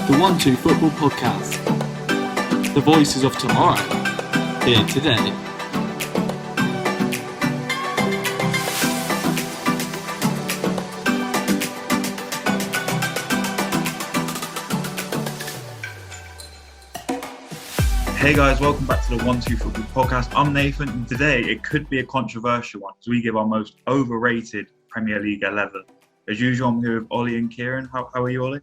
The 1-2 Football Podcast. The voices of tomorrow, here today. Hey guys, welcome back to the 1-2 Football Podcast. I'm Nathan, and today it could be a controversial one as we give our most overrated Premier League 11. As usual, I'm here with Ollie and Kieran. How are you, Ollie?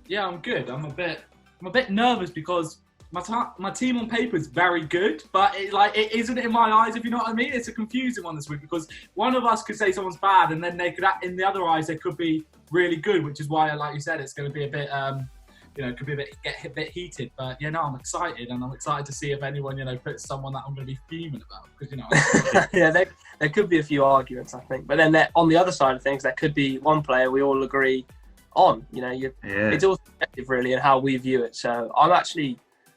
Yeah, I'm good. I'm a bit nervous because my team on paper is very good, but it isn't in my eyes, if you know what I mean. It's a confusing one this week because one of us could say someone's bad, and then they could, in the other eyes, they could be really good, which is why, like you said, it's going to be a bit, could be a bit heated. But I'm excited, and I'm excited to see if anyone, puts someone that I'm going to be fuming about because Yeah, there could be a few arguments, I think, but then on the other side of things, there could be one player we all agree on. It's all subjective really, and how we view it. So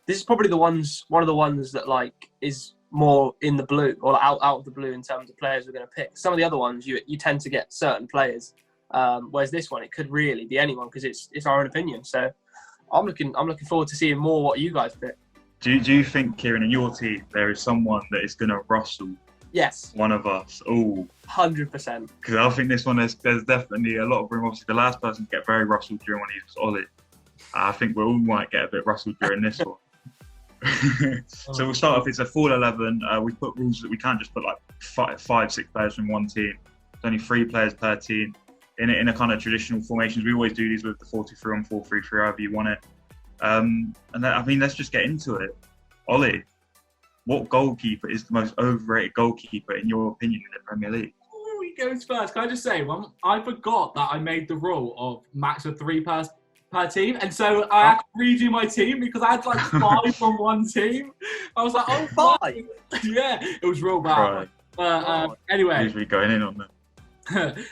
this is probably one of the ones that is more in the blue or out of the blue in terms of players we're going to pick. Some of the other ones you tend to get certain players, whereas this one it could really be anyone because it's our own opinion. So I'm looking forward to seeing more what you guys pick. Do you think, Kieran, in your team there is someone that is going to rustle? Yes. One of us. Oh. 100%. Because I think this one there's definitely a lot of room. Obviously, the last person to get very rustled during one of these was Ollie. I think we all might get a bit rustled during this one. So we'll start off. It's a full 11. We put rules that we can't just put five, six players from one team. There's only 3 players per team. In a kind of traditional formations, we always do these with the 4-2-3-1, 4-3-3, however you want it. Let's just get into it. Ollie, what goalkeeper is the most overrated goalkeeper in your opinion in the Premier League? Oh, he goes first. Can I just say, I forgot that I made the rule of max of 3 per team, and so I had to redo my team because I had 5 from one team. I was like, 5? Yeah, it was real bad. Right. Anyway. Usually going in on that.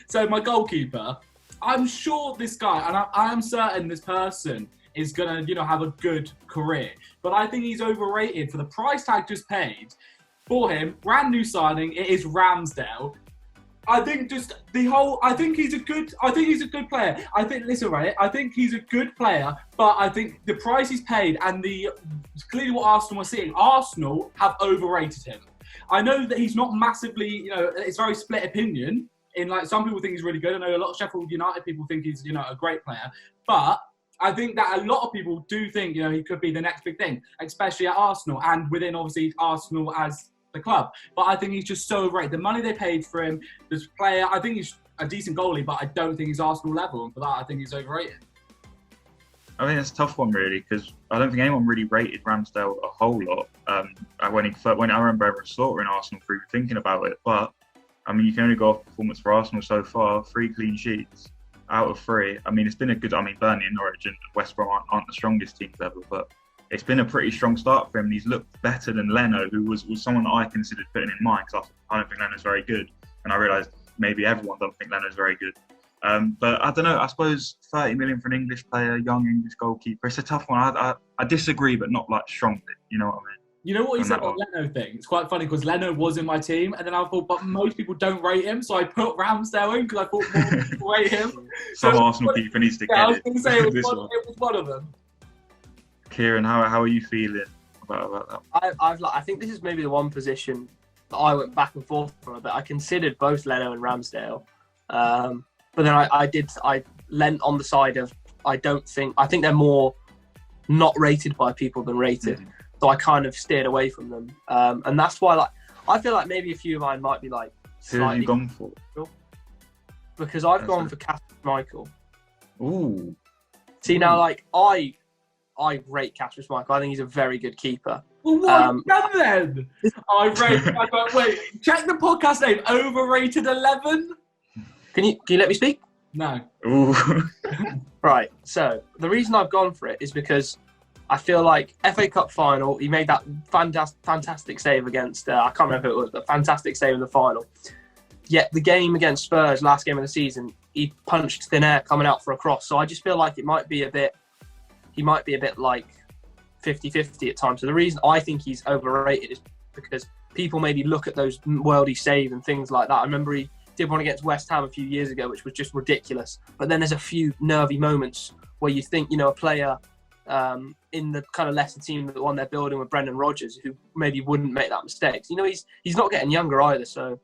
So my goalkeeper, I'm sure this guy, and I am certain this person is going to, have a good career. But I think he's overrated for the price tag just paid for him. Brand new signing, it is Ramsdale. I think he's a good player. I think he's a good player, but I think the price he's paid and clearly what Arsenal are seeing, Arsenal have overrated him. I know that he's not massively, it's very split opinion. Some people think he's really good. I know a lot of Sheffield United people think he's, a great player. But I think that a lot of people do think, he could be the next big thing, especially at Arsenal and within, obviously, Arsenal as the club. But I think he's just so overrated. The money they paid for him, this player, I think he's a decent goalie, but I don't think he's Arsenal level. And for that, I think he's overrated. I think it's a tough one, really, because I don't think anyone really rated Ramsdale a whole lot. When I remember ever slaughtering Arsenal for even thinking about it. But you can only go off performance for Arsenal so far. 3 clean sheets out of 3. It's been a good. Burnley and Norwich and West Brom aren't the strongest teams ever, but it's been a pretty strong start for him. And he's looked better than Leno, who was someone that I considered putting in mind because I don't think Leno's very good, and I realised maybe everyone don't think Leno's very good. But I don't know. I suppose 30 million for an English player, young English goalkeeper. It's a tough one. I disagree, but not strongly. You know what I mean? You know what he said about Leno thing? It's quite funny because Leno was in my team, and then I thought, but most people don't rate him, so I put Ramsdale in because I thought more people rate him. Some Arsenal keeper needs to get it. I was going to say it was one of them. Kieran, how are you feeling about that? I think this is maybe the one position that I went back and forth from a bit. I considered both Leno and Ramsdale, but then I leant on the side of I think they're more not rated by people than rated. Mm-hmm. So I kind of steered away from them, and that's why I feel like maybe a few of mine might be Who have you gone for? Because I've gone for Kasper Schmeichel. Ooh. See now, I rate Kasper Schmeichel. I think he's a very good keeper. Well, what have you done then? I rate. Wait, check the podcast name. Overrated 11. Can you let me speak? No. Ooh. Right. So the reason I've gone for it is because I feel like FA Cup final, he made that fantastic save against, I can't remember who it was, but fantastic save in the final. Yet the game against Spurs, last game of the season, he punched thin air coming out for a cross. So I just feel like he might be a bit 50-50 at times. So the reason I think he's overrated is because people maybe look at those worldy saves and things like that. I remember he did one against West Ham a few years ago, which was just ridiculous. But then there's a few nervy moments where you think, a player in the kind of lesser team, the one they're building with Brendan Rodgers, who maybe wouldn't make that mistake. You know, he's not getting younger either, so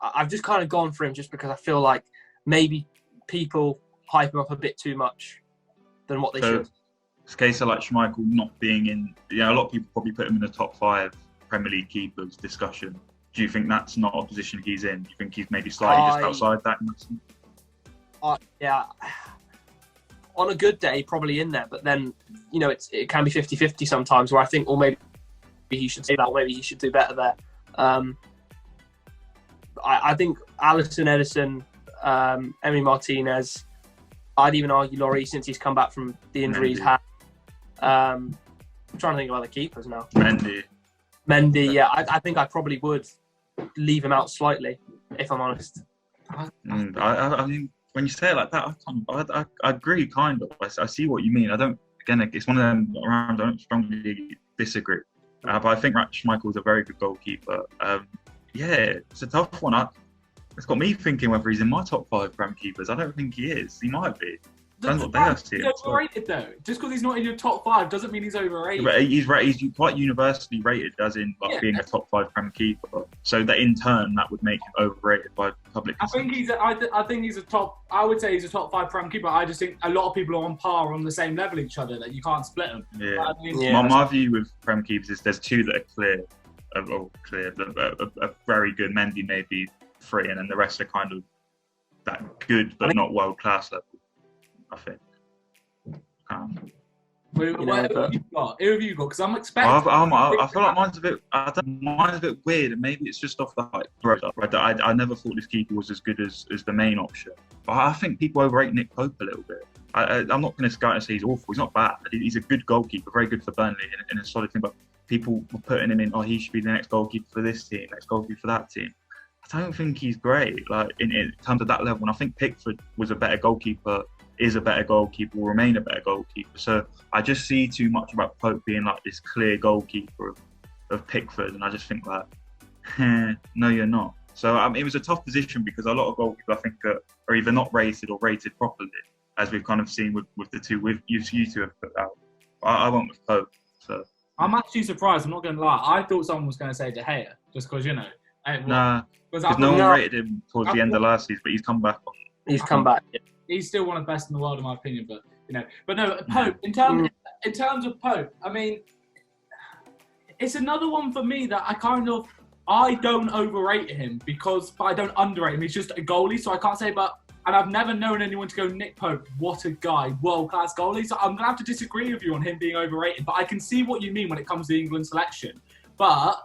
I've just kind of gone for him just because I feel like maybe people hype him up a bit too much than what they should. It's a case of like Schmeichel not being in. A lot of people probably put him in the top 5 Premier League keepers discussion. Do you think that's not a position he's in? Do you think he's maybe slightly just outside that? Yeah. On a good day, probably in there, but then, you know, it can be 50-50 sometimes, where I think, or maybe he should say that, or maybe he should do better there. I think Alisson, Edison, Emi Martinez, I'd even argue Laurie, since he's come back from the injury he's had. I'm trying to think of other keepers now. Mendy, yeah. I think I probably would leave him out slightly, if I'm honest. I mean, when you say it like that, I agree, kind of. I see what you mean. It's one of them around, I don't strongly disagree. But I think Schmeichel is a very good goalkeeper. It's a tough one. It's got me thinking whether he's in my top 5 Prem keepers. I don't think he is. He might be. Depends what they are seeing. He's overrated though. Just because he's not in your top 5 doesn't mean he's overrated. But he's quite universally rated, as in being a top 5 Prem keeper. So that in turn, that would make him overrated by public. I think he's a top. I would say he's a top 5 Prem keeper. I just think a lot of people are on par, on the same level each other, that you can't split them. Yeah. My view with Prem keepers is there's 2 that are clear, a very good. Mendy maybe 3, and then the rest are kind of that good but not world class level, I think. Who have you got? Because I'm expecting. I feel like mine's a bit weird, and maybe it's just off the hype. I never thought this keeper was as good as the main option. But I think people overrate Nick Pope a little bit. I'm not going to go and say he's awful. He's not bad. He's a good goalkeeper, very good for Burnley, and a solid thing. But people were putting him in. Oh, he should be the next goalkeeper for this team, next goalkeeper for that team. I don't think he's great, like in terms of that level. And I think Pickford was a better goalkeeper, is a better goalkeeper, will remain a better goalkeeper. So I just see too much about Pope being like this clear goalkeeper of Pickford, and I just think like, no, you're not. So it was a tough position because a lot of goalkeepers I think are either not rated or rated properly, as we've kind of seen with the 2 you 2 have put out. I went with Pope. So I'm actually surprised. I'm not going to lie. I thought someone was going to say De Gea, just because because no one rated him towards the end of last season, but he's come back. He's come back. Yeah. He's still one of the best in the world, in my opinion. But no, Pope. In terms of Pope, I mean, it's another one for me that I don't overrate him but I don't underrate him. He's just a goalie, so I can't say. And I've never known anyone to go, Nick Pope, what a guy, world-class goalie. So I'm going to have to disagree with you on him being overrated. But I can see what you mean when it comes to the England selection. But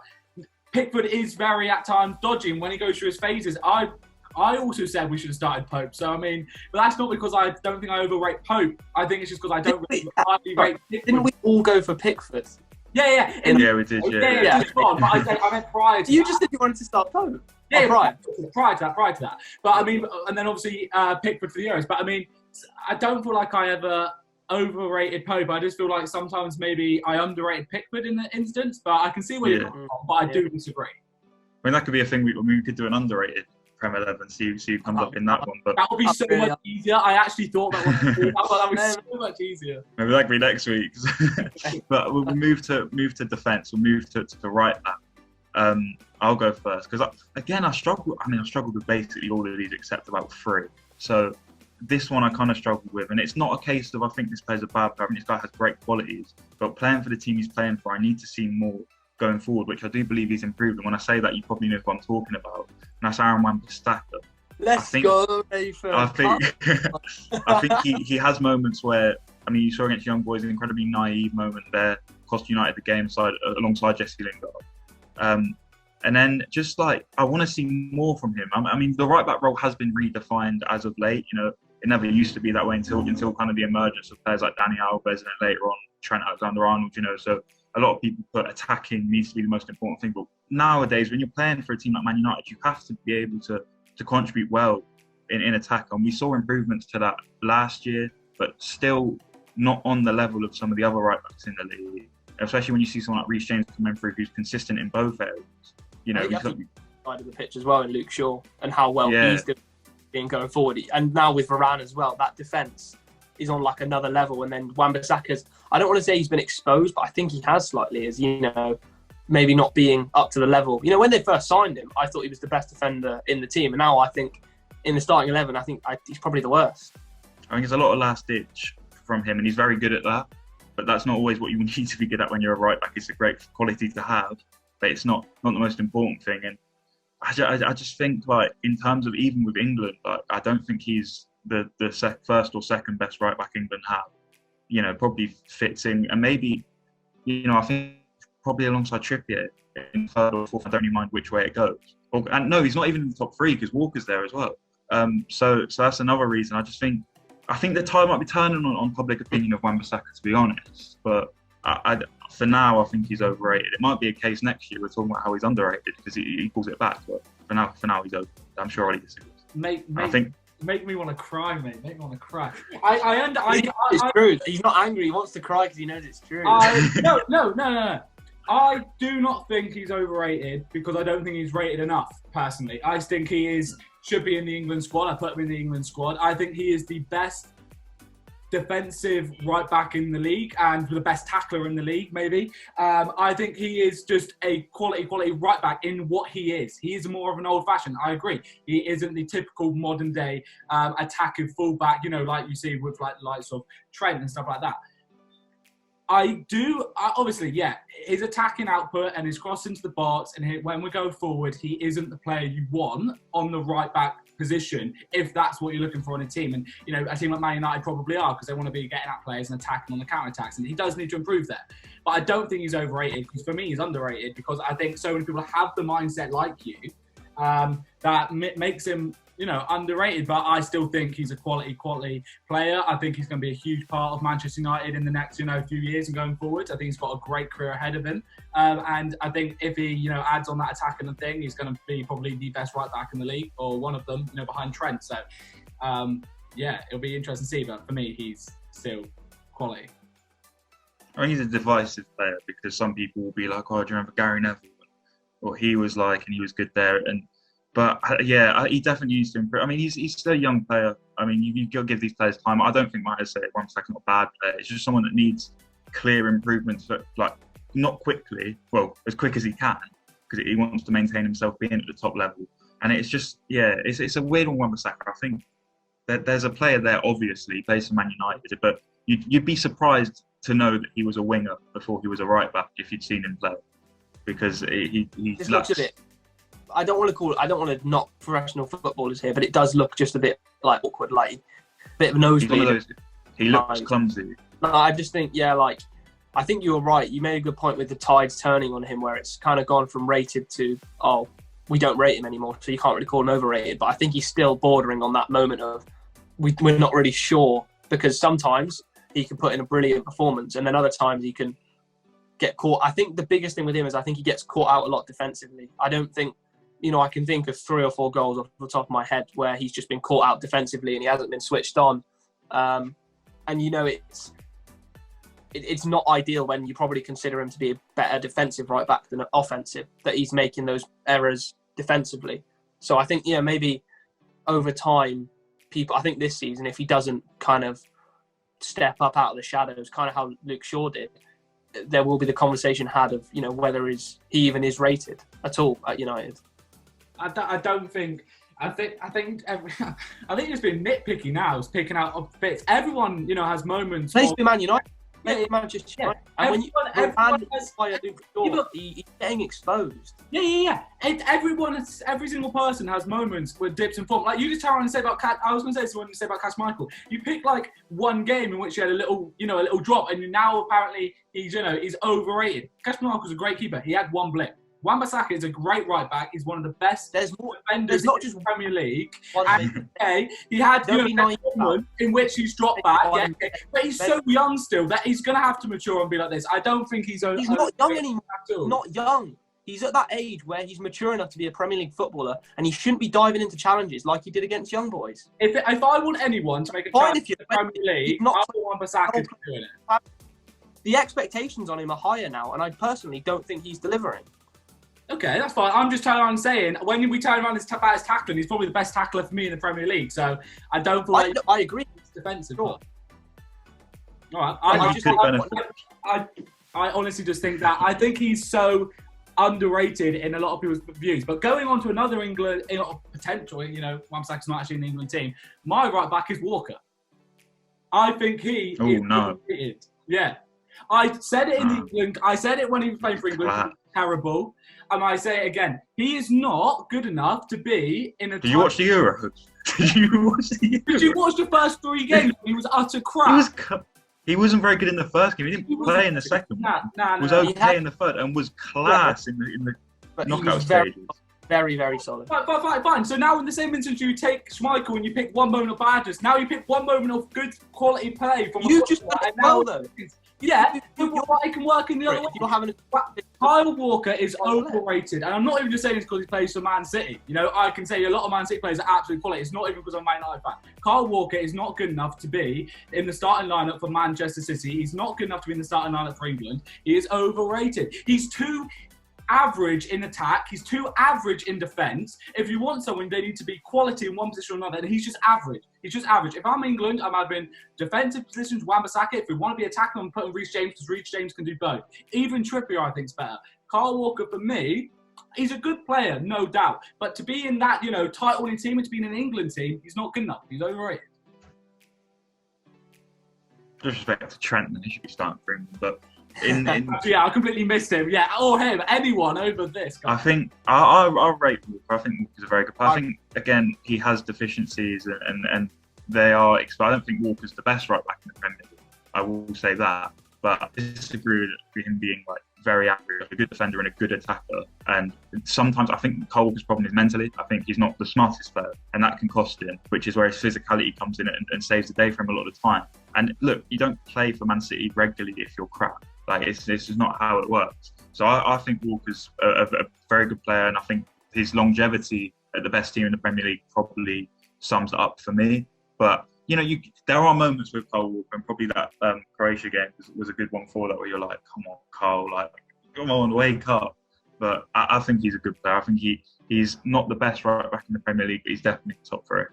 Pickford is very, at times, dodgy. And when he goes through his phases, I also said we should have started Pope. So, I mean, but that's not because I don't think I overrate Pope. I think it's just because I don't really rate Pickford. Didn't we all go for Pickford? Yeah. We did, yeah. But I meant prior to You just said you wanted to start Pope. Yeah, prior to that. But I mean, and then obviously Pickford for the Euros. But I mean, I don't feel like I ever overrated Pope. I just feel like sometimes maybe I underrated Pickford in the instance. But I can see where you're coming from. But I do disagree. I mean, that could be a thing. We could do an underrated Premier 11, see who comes up in that one. But that would be so much easier. I actually thought that would be so much easier. Maybe that could be next week. But we'll move to defence. We'll move to the right back. I'll go first because I struggled with basically all of these except about 3. So this one I kind of struggled with, and it's not a case of I think this player's a bad player. I mean, this guy has great qualities, but playing for the team he's playing for, I need to see more going forward, which I do believe he's improved. And when I say that, you probably know who I'm talking about. And that's Aaron Wan-Bissaka. Let's go, Nathan. I think he has moments where, I mean, you saw against Young Boys an incredibly naive moment there, cost United the game alongside Jesse Lingard. And then just like, I want to see more from him. I mean, the right back role has been redefined as of late. You know, it never used to be that way until kind of the emergence of players like Dani Alves and then later on Trent Alexander-Arnold, you know. So a lot of people put attacking needs to be the most important thing. But nowadays, when you're playing for a team like Man United, you have to be able to contribute well in attack. And we saw improvements to that last year, but still not on the level of some of the other right backs in the league. Especially when you see someone like Reece James coming through who's consistent in both areas. You know, he's side of the pitch as well in Luke Shaw and how well he's doing going forward. And now with Varane as well, that defence is on like another level, and then Wan-Bissaka's, I don't want to say he's been exposed, but I think he has slightly, as you know, maybe not being up to the level. You know, when they first signed him, I thought he was the best defender in the team, and now I think in the starting 11, I think he's probably the worst. I think there's a lot of last ditch from him, and he's very good at that. But that's not always what you need to be good at when you're a right back. It's a great quality to have, but it's not the most important thing. And I just think, like, in terms of even with England, like, I don't think he's the first or second best right back England have. You know, probably fits in, and maybe, you know, I think probably alongside Trippier in third or fourth. I don't even mind which way it goes. And no, he's not even in the top three because Walker's there as well. So that's another reason. I think the tide might be turning on public opinion of Wan-Bissaka, to be honest. But for now, I think he's overrated. It might be a case next year we're talking about how he's underrated because he pulls it back. But for now he's over. I'm sure Ollie disagrees. Make me want to cry, mate. Make me want to cry. It's true. He's not angry. He wants to cry because he knows it's true. No. I do not think he's overrated because I don't think he's rated enough, personally. I think he should be in the England squad. I put him in the England squad. I think he is the best defensive right back in the league and the best tackler in the league, maybe. I think he is just a quality right back in what he is. He is more of an old-fashioned. I agree. He isn't the typical modern-day attacking fullback, you know, like you see with like likes of Trent and stuff like that. Obviously, yeah, his attacking output and his cross into the box, and when we go forward, he isn't the player you want on the right back position if that's what you're looking for in a team. And, you know, a team like Man United probably are because they want to be getting at players and attacking on the counter-attacks, and he does need to improve there. But I don't think he's overrated because for me, he's underrated because I think so many people have the mindset like you that makes him, you know, underrated, but I still think he's a quality player. I think he's going to be a huge part of Manchester United in the next, you know, few years and going forward. I think he's got a great career ahead of him. And I think if he, you know, adds on that attacking thing, he's going to be probably the best right back in the league or one of them, you know, behind Trent. So, yeah, it'll be interesting to see. But for me, he's still quality. I think he's a divisive player because some people will be like, oh, do you remember Gary Neville? Or he was like, and he was good there. But yeah, he definitely needs to improve. I mean, he's still a young player. I mean, you've got to give these players time. I don't think Matt has said it 1 second, not a bad player. It's just someone that needs clear improvements, but like not quickly, well, as quick as he can, because he wants to maintain himself being at the top level. And it's just, yeah, it's a weird one, Wan-Bissaka. I think that there's a player there, obviously, he plays for Man United, but you'd be surprised to know that he was a winger before he was a right back if you'd seen him play, because he looks a bit. I don't want to knock professional footballers here, but it does look just a bit like awkward, like a bit of a nosebleed. He looks clumsy. No, I just think, yeah, like, I think you were right. You made a good point with the tides turning on him, where it's kind of gone from rated to, oh, we don't rate him anymore, so you can't really call him overrated. But I think he's still bordering on that moment of we're not really sure, because sometimes he can put in a brilliant performance, and then other times he can get caught. I think the biggest thing with him is I think he gets caught out a lot defensively. I don't think, you know, I can think of 3 or 4 goals off the top of my head where he's just been caught out defensively and he hasn't been switched on. And, you know, it's not ideal when you probably consider him to be a better defensive right back than offensive, that he's making those errors defensively. So I think, yeah, maybe over time, I think this season, if he doesn't kind of step up out of the shadows, kind of how Luke Shaw did, there will be the conversation had of, you know, whether he even is rated at all at United. I think it's been nitpicky now. It's picking out bits. Everyone, you know, has moments. Plays for Man United. Manchester United. And he's getting exposed. Yeah. Every single person has moments with dips and form. Like you just tell and say about I was going to say this when you say about Cash Michael. You pick like one game in which you had a little drop, and now apparently he's overrated. Cash Michael's a great keeper. He had one blip. Wan-Bissaka is a great right back. He's one of the best defenders in the Premier League. And he had moments in which he's dropped back. But he's so young still that he's going to have to mature and be like this. I don't think he's not young anymore. Not young. He's at that age where he's mature enough to be a Premier League footballer, and he shouldn't be diving into challenges like he did against young boys. If I want anyone to make a challenge in the Premier League, I want Wan-Bissaka to be doing it. The expectations on him are higher now, and I personally don't think he's delivering. Okay, that's fine. I'm just saying, when we turn around about his tackling, he's probably the best tackler for me in the Premier League. So I don't feel like I agree. It's defensive. Sure. All right. I honestly just think that I think he's so underrated in a lot of people's views. But going on to another England potential, Wan-Bissaka's not actually in the England team. My right back is Walker. I think he is underrated. Yeah. I said it in England. I said it when he was playing for England. He was terrible. And I say it again. He is not good enough to be in a... Did you watch the Euros? Did you watch the first 3 games? He was utter crap. He wasn't very good in the first game. He didn't play in the second one. He was okay in the third and was class in the knockout stages. Very, very solid. Fine. So now in the same instance, you take Schmeichel and you pick one moment of badness. Now you pick one moment of good quality play from... You just well, though. Yeah, it can work in the other way. Kyle Walker is overrated, and I'm not even just saying this because he plays for Man City. I can say a lot of Man City players are absolute quality. It's not even because I'm a Man United fan. Kyle Walker is not good enough to be in the starting lineup for Manchester City. He's not good enough to be in the starting lineup for England. He is overrated. He's too average in attack. He's too average in defence. If you want someone, they need to be quality in one position or another, and he's just average. He's just average. If I'm England, I'm having defensive positions, Wan-Bissaka. If we want to be attacking, I'm putting Reece James because Reece James can do both. Even Trippier, I think, is better. Kyle Walker, for me, he's a good player, no doubt. But to be in that, title-winning team and to be in an England team, he's not good enough. He's overrated. Disrespect to Trent, then he should be starting for him, but... Yeah, I completely missed him. Yeah, or him, anyone over this guy. I think I'll rate Walker. I think Walker's a very good player. I think again he has deficiencies and they are. I don't think Walker's the best right back in the Premier League. I will say that, but I disagree with him being like very average, a good defender and a good attacker. And sometimes I think Kyle Walker's problem is mentally. I think he's not the smartest player, and that can cost him. Which is where his physicality comes in and saves the day for him a lot of the time. And look, you don't play for Man City regularly if you're crap. Like, it's just not how it works. So I think Walker's a very good player, and I think his longevity at the best team in the Premier League probably sums it up for me. But, there are moments with Kyle Walker, and probably that Croatia game was a good one for that, where you're like, come on, Kyle, come on, wake up. But I think he's a good player. I think he's not the best right back in the Premier League, but he's definitely top 3.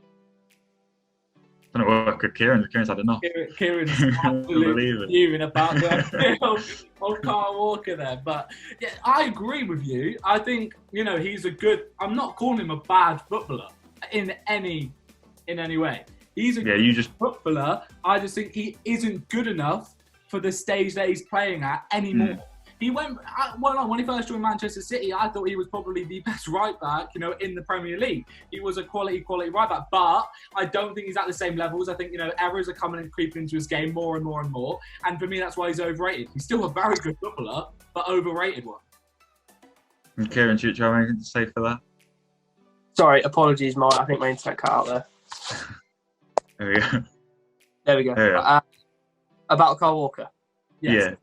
I don't know what could Kieran's had enough. Kieran's absolutely fuming about the of Kyle Walker there. But yeah, I agree with you. I think, he's a good... I'm not calling him a bad footballer in any way. He's a good footballer. I just think he isn't good enough for the stage that he's playing at anymore. He went, when he first joined Manchester City, I thought he was probably the best right back, in the Premier League. He was a quality right back, but I don't think he's at the same levels. I think, errors are coming and creeping into his game more and more and more. And for me, that's why he's overrated. He's still a very good footballer, but overrated one. And Kieran, do you have anything to say for that? Sorry, apologies, I think my internet cut out there. There we go. About Kyle Walker. Yes. Yeah.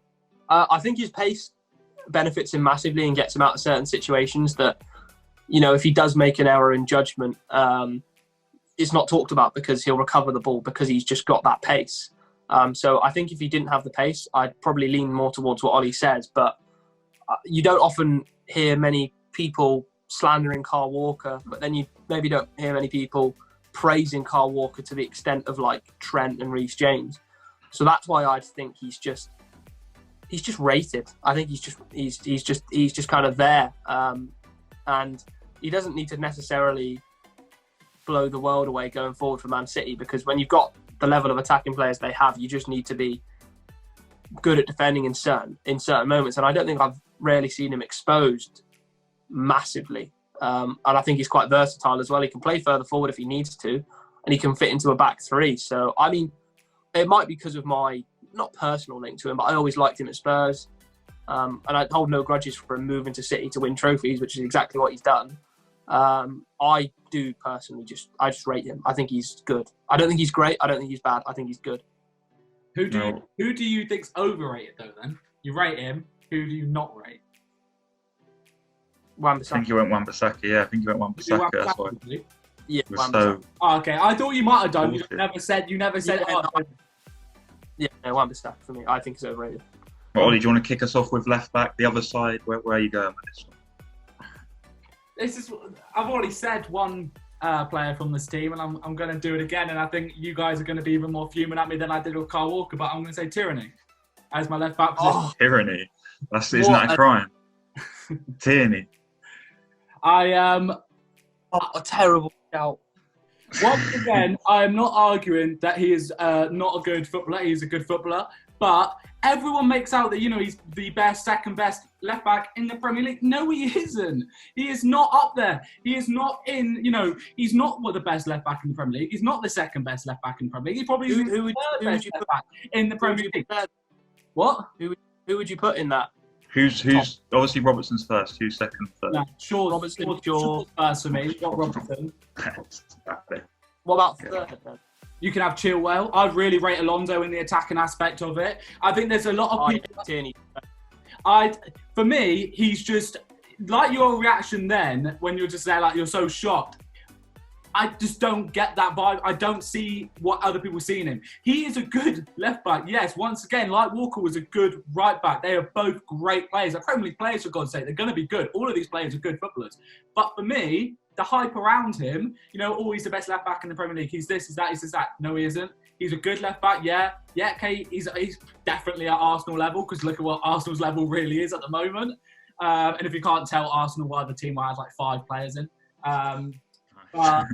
I think his pace benefits him massively and gets him out of certain situations that, if he does make an error in judgment, it's not talked about because he'll recover the ball because he's just got that pace. So I think if he didn't have the pace, I'd probably lean more towards what Ollie says. But you don't often hear many people slandering Kyle Walker, but then you maybe don't hear many people praising Kyle Walker to the extent of like Trent and Reece James. So that's why I think he's just rated. I think he's just kind of there, and he doesn't need to necessarily blow the world away going forward for Man City, because when you've got the level of attacking players they have, you just need to be good at defending in certain moments. And I don't think I've rarely seen him exposed massively. And I think he's quite versatile as well. He can play further forward if he needs to, and he can fit into a back 3. So I mean, it might be because of my not personal link to him, but I always liked him at Spurs. And I hold no grudges for him moving to City to win trophies, which is exactly what he's done. I do personally I just rate him. I think he's good. I don't think he's great. I don't think he's bad. I think he's good. Who do you think's overrated though? Then you rate him. Who do you not rate? Wan-Bissaka. I think you went Wan-Bissaka. Yeah, I think you went Wan-Bissaka. That's why. Yeah. Okay, I thought you might have done. You never said. Yeah, no, Wan-Bissaka for me. I think it's overrated. Well, Ollie, do you want to kick us off with left back, the other side? Where are you going with this one? I've already said one player from this team, and I'm going to do it again. And I think you guys are going to be even more fuming at me than I did with Kyle Walker, but I'm going to say Tierney as my left back position. Tyranny. Isn't that a crime? Tierney. A terrible shout. Once again, I am not arguing that he is not a good footballer. He is a good footballer, but everyone makes out that he's the best, second best left back in the Premier League. No, he isn't. He is not up there. He is not in. He's not the best left back in the Premier League. He's not the second best left back in the Premier League. He probably is the third best left back in the Premier League. What? Who would you put in that? Who's obviously Robertson's first? Who's second, third? No, Shaw's first for me. Not Robertson. What about third then? You can have Chilwell. I'd really rate Alonso in the attacking aspect of it. I think there's a lot of people. For me, he's just like your reaction then when you're just there, like you're so shocked. I just don't get that vibe. I don't see what other people see in him. He is a good left back. Yes, once again, like Walker was a good right back. They are both great players. They're Premier League players, for God's sake. They're going to be good. All of these players are good footballers. But for me, the hype around him, he's the best left back in the Premier League. He's this, he's that, he's this, that. No, he isn't. He's a good left back, yeah. Yeah, okay, he's definitely at Arsenal level, because look at what Arsenal's level really is at the moment. And if you can't tell, Arsenal are the team where I have like 5 players in. But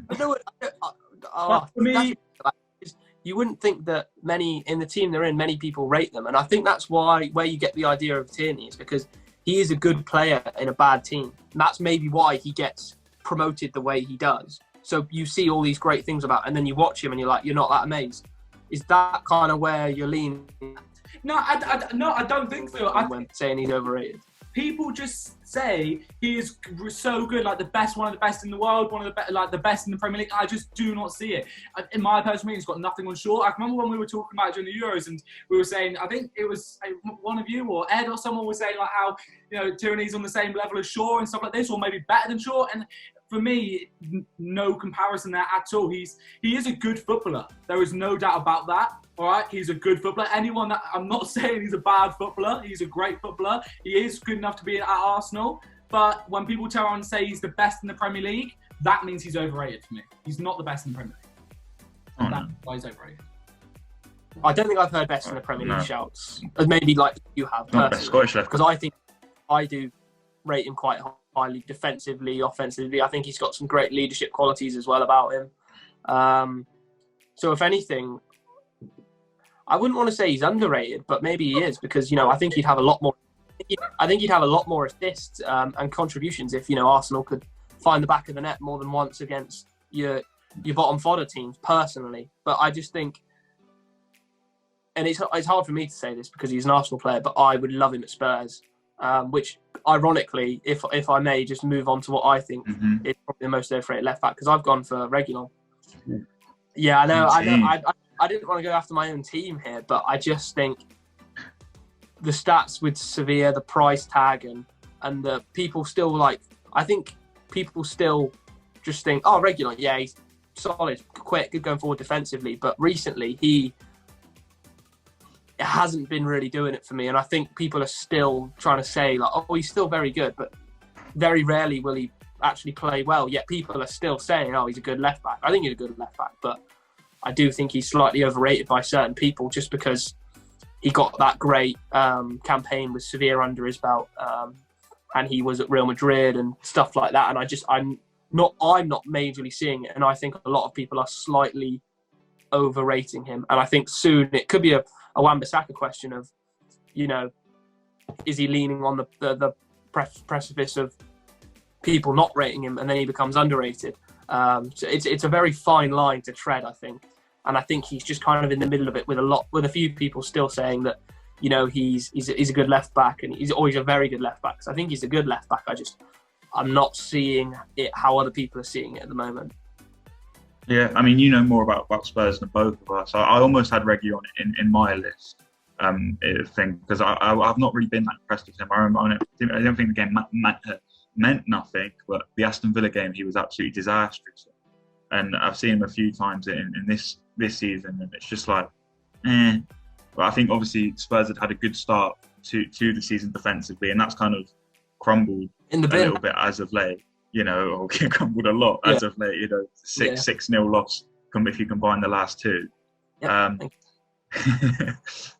for me, you wouldn't think that many in the team they're in, many people rate them, and I think that's where you get the idea of Tierney is because he is a good player in a bad team. And that's maybe why he gets promoted the way he does. So you see all these great things about, and then you watch him and you're like, you're not that amazed. Is that kind of where you're leaning? No, I don't think so. When saying he's overrated. People just say he is so good, like the best, one of the best in the world, one of the like the best in the Premier League. I just do not see it. In my personal opinion, he's got nothing on Shaw. I remember when we were talking about it during the Euros, and we were saying, I think it was one of you or Ed or someone was saying like how Tierney's on the same level as Shaw and stuff like this, or maybe better than Shaw. And for me, no comparison there at all. He is a good footballer. There is no doubt about that. All right, he's a good footballer. I'm not saying he's a bad footballer. He's a great footballer. He is good enough to be at Arsenal. But when people turn around and say he's the best in the Premier League, that means he's overrated for me. He's not the best in the Premier League. That's why he's overrated. I don't think I've heard best in the Premier League shouts. As maybe like you have personally. Because I think I do rate him quite highly defensively, offensively. I think he's got some great leadership qualities as well about him. So if anything, I wouldn't want to say he's underrated, but maybe he is because I think he'd have a lot more. I think he'd have a lot more assists and contributions if Arsenal could find the back of the net more than once against your bottom fodder teams. Personally, but I just think, and it's hard for me to say this because he's an Arsenal player, but I would love him at Spurs. Which, ironically, if I may just move on to what I think is probably the most overrated left back, because I've gone for Reguilon. Yeah, I know. I didn't want to go after my own team here, but I just think the stats with Sevilla, the price tag, and the people still I think people still just think, oh, Reguilon, yeah, he's solid, quick, good going forward defensively. But recently, he hasn't been really doing it for me. And I think people are still trying to say, like, oh, he's still very good, but very rarely will he actually play well. Yet people are still saying, oh, he's a good left back. I think he's a good left back, but I do think he's slightly overrated by certain people just because he got that great campaign with Sevilla under his belt, and he was at Real Madrid and stuff like that. And I'm not majorly seeing it, and I think a lot of people are slightly overrating him. And I think soon it could be a Wan-Bissaka question of, is he leaning on the precipice of people not rating him, and then he becomes underrated. So it's a very fine line to tread, I think. And I think he's just kind of in the middle of it with a few people still saying that, he's a good left back and he's always a very good left back. So I think he's a good left back. I'm not seeing it how other people are seeing it at the moment. Yeah, I mean, more about Spurs than both of us. I almost had Reguilon in my list because I've not really been that impressed with him. I don't think the game meant nothing, but the Aston Villa game, he was absolutely disastrous. And I've seen him a few times in this season, and it's just like, But I think obviously Spurs had a good start to the season defensively, and that's kind of crumbled a little bit as of late. you know, or crumbled a lot as of late. You know, 6-0 loss. If you combine the last two. Yeah.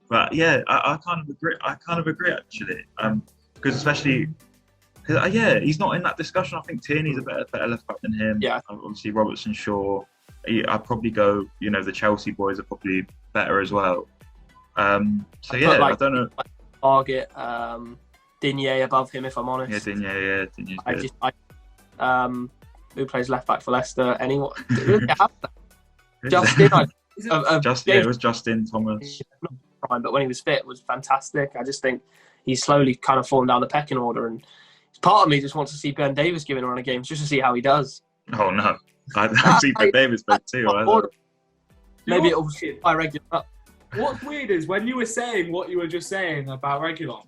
But yeah, I kind of agree. I kind of agree actually, because especially. He's not in that discussion. I think Tierney's a better left back than him. Yeah. Obviously, Robertson, Shaw. I'd probably go. You know, the Chelsea boys are probably better as well. I don't know. Target, Digne above him, if I'm honest. Yeah, Digne's good. Who plays left back for Leicester? Anyone? Justin. It was Justin Thomas. But when he was fit, it was fantastic. I just think he's slowly kind of fallen down the pecking order, and part of me just wants to see Ben Davies giving a run of games just to see how he does. Oh no, I see Ben Davies play too. Maybe it'll be by regular. What's weird is when you were saying what you were just saying about Reguilon,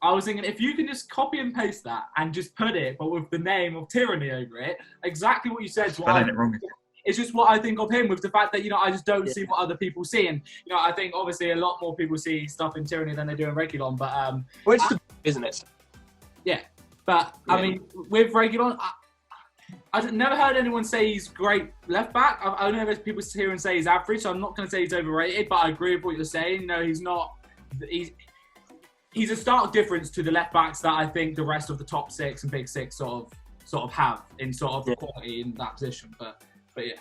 I was thinking if you can just copy and paste that and just put it, but with the name of Tyranny over it, exactly what you said. Spelling it wrong. It's just what I think of him, with the fact that, you know, I just don't see what other people see. And, you know, I think obviously a lot more people see stuff in Tyranny than they do in Reguilon. But, isn't it? Yeah. But, I mean, with Reguilon, I've never heard anyone say he's great left back. I know there's people here and say he's average, so I'm not going to say he's overrated, but I agree with what you're saying. No, he's not. He's a stark difference to the left backs that I think the rest of the top six and big six sort of have in sort of quality in that position. But yeah.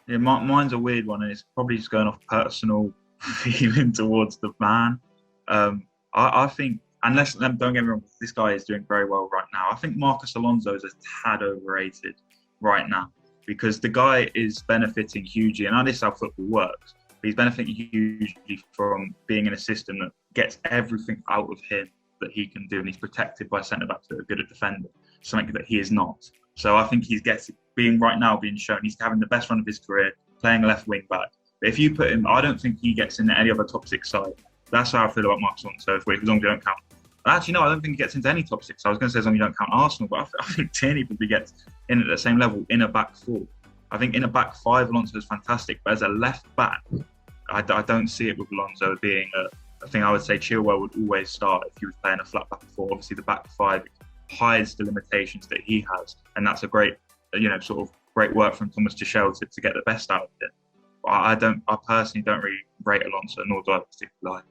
Yeah, mine's a weird one, and it's probably just going off personal feeling towards the man. I think, don't get me wrong, this guy is doing very well right now. I think Marcus Alonso is a tad overrated right now, because the guy is benefiting hugely, and this is how football works. He's benefiting hugely from being in a system that gets everything out of him that he can do, and he's protected by centre-backs that are good at defending, something that he is not. So I think he's being shown he's having the best run of his career, playing left wing back. But if you put him, I don't think he gets into any other top six side. That's how I feel about Marcus Alonso, as long as you don't count. Actually, no, I don't think he gets into any top six. I was going to say as long as you don't count Arsenal, but I think Tierney probably gets in at the same level in a back four. I think in a back five, Alonso is fantastic, but as a left back, I don't see it with Alonso being a thing. I would say Chilwell would always start if he was playing a flat back four. Obviously, the back five hides the limitations that he has, and that's a great, sort of great work from Thomas Tuchel to get the best out of it. But I personally don't really rate Alonso, nor do I particularly like.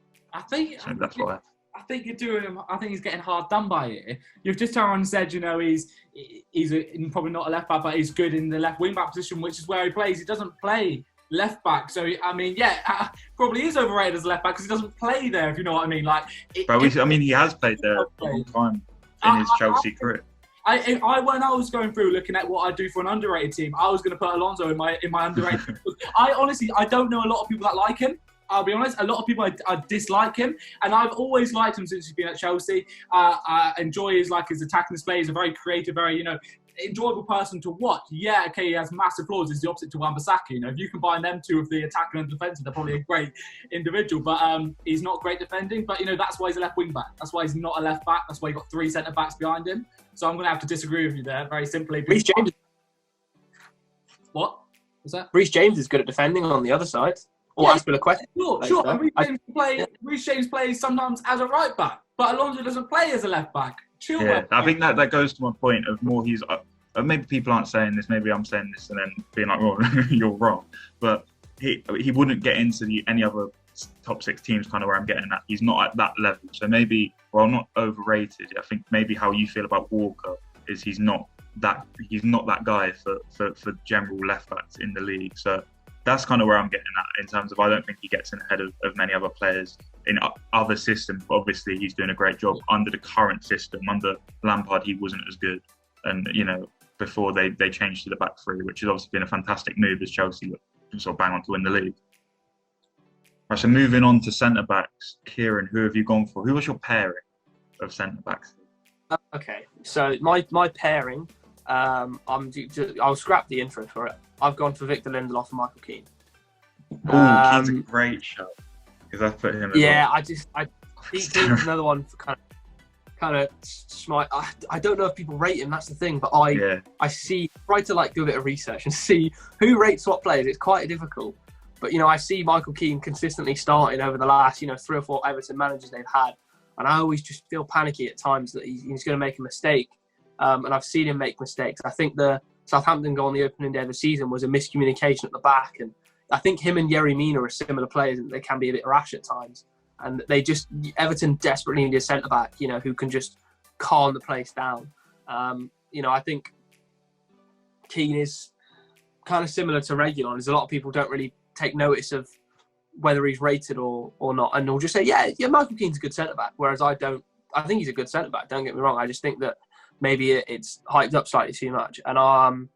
That's why. I think you're doing him. I think he's getting hard done by it. You've just turned around and said, he's probably not a left back, but he's good in the left wing back position, which is where he plays. He doesn't play left back, so I mean, probably is overrated as a left back because he doesn't play there. If you know what I mean, he has played there a long time in his Chelsea career. When I was going through looking at what I do for an underrated team, I was going to put Alonso in my underrated. I don't know a lot of people that like him. I'll be honest, a lot of people I dislike him, and I've always liked him since he's been at Chelsea. I enjoy his attacking display. He's a very creative, very enjoyable person to watch. Yeah, okay, he has massive flaws. He's the opposite to Wan-Bissaka. If you combine them two of the attacker and defensive, they're probably a great individual. But he's not great defending. But that's why he's a left wing back. That's why he's not a left back. That's why he got three centre backs behind him. So I'm going to have to disagree with you there, very simply. Reece James. What was that? Reece James is good at defending on the other side. Or Aspilicueta. Sure. Reece James plays sometimes as a right back, but Alonso doesn't play as a left back. I think that goes to my point of more he's... maybe people aren't saying this, maybe I'm saying this and then being like, oh, you're wrong. But he wouldn't get into any other top six teams kind of where I'm getting at. He's not at that level. So maybe, not overrated. I think maybe how you feel about Walker is he's not that guy for general left backs in the league. So that's kind of where I'm getting at in terms of I don't think he gets in ahead of many other players in other systems. But obviously, he's doing a great job under the current system. Under Lampard, he wasn't as good. And, before they changed to the back three, which has obviously been a fantastic move as Chelsea sort of bang on to win the league. Right, so moving on to centre-backs. Kieran, who have you gone for? Who was your pairing of centre-backs? Okay, so my pairing, I'll scrap the intro for it. I've gone for Victor Lindelof and Michael Keane. Keane's a great show because I put him. I think Keane's another one for kind of smart. I don't know if people rate him. That's the thing, but I try to do a bit of research and see who rates what players. It's quite difficult, but I see Michael Keane consistently starting over the last 3 or 4 Everton managers they've had, and I always just feel panicky at times that he's going to make a mistake. and I've seen him make mistakes. I think the Southampton goal on the opening day of the season was a miscommunication at the back, and I think him and Yerry Mina are similar players, and they can be a bit rash at times. And Everton desperately need a centre back, who can just calm the place down. I think Keane is kind of similar to Reguilon. There's a lot of people don't really take notice of whether he's rated or not, and they'll just say, yeah, Michael Keane's a good centre back. Whereas I don't. I think he's a good centre back. Don't get me wrong. I just think that maybe it's hyped up slightly too much. And on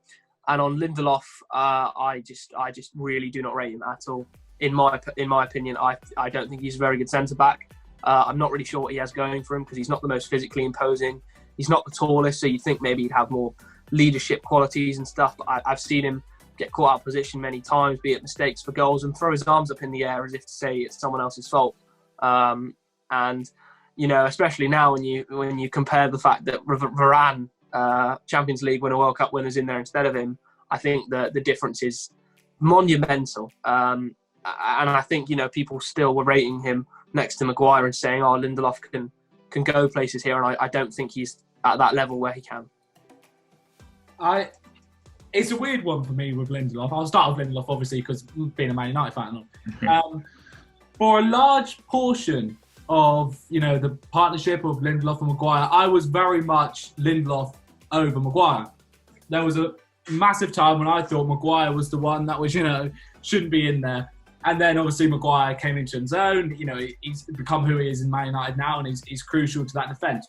Lindelof, I just really do not rate him at all. In my opinion, I don't think he's a very good centre back. I'm not really sure what he has going for him because he's not the most physically imposing. He's not the tallest, so you'd think maybe he'd have more leadership qualities and stuff. But I've seen him get caught out of position many times, be it mistakes for goals, and throw his arms up in the air as if to say it's someone else's fault. And especially now when you compare the fact that Varane, Champions League winner, World Cup winner's in there instead of him, I think that the difference is monumental. And I think people still were rating him next to Maguire and saying, "Oh, Lindelof can go places here," and I don't think he's at that level where he can. It's a weird one for me with Lindelof. I'll start with Lindelof, obviously, because being a Man United fan. For a large portion of the partnership of Lindelof and Maguire, I was very much Lindelof over Maguire. There was a massive time when I thought Maguire was the one that was shouldn't be in there, and then obviously Maguire came into his own. He's become who he is in Man United now, and he's crucial to that defence.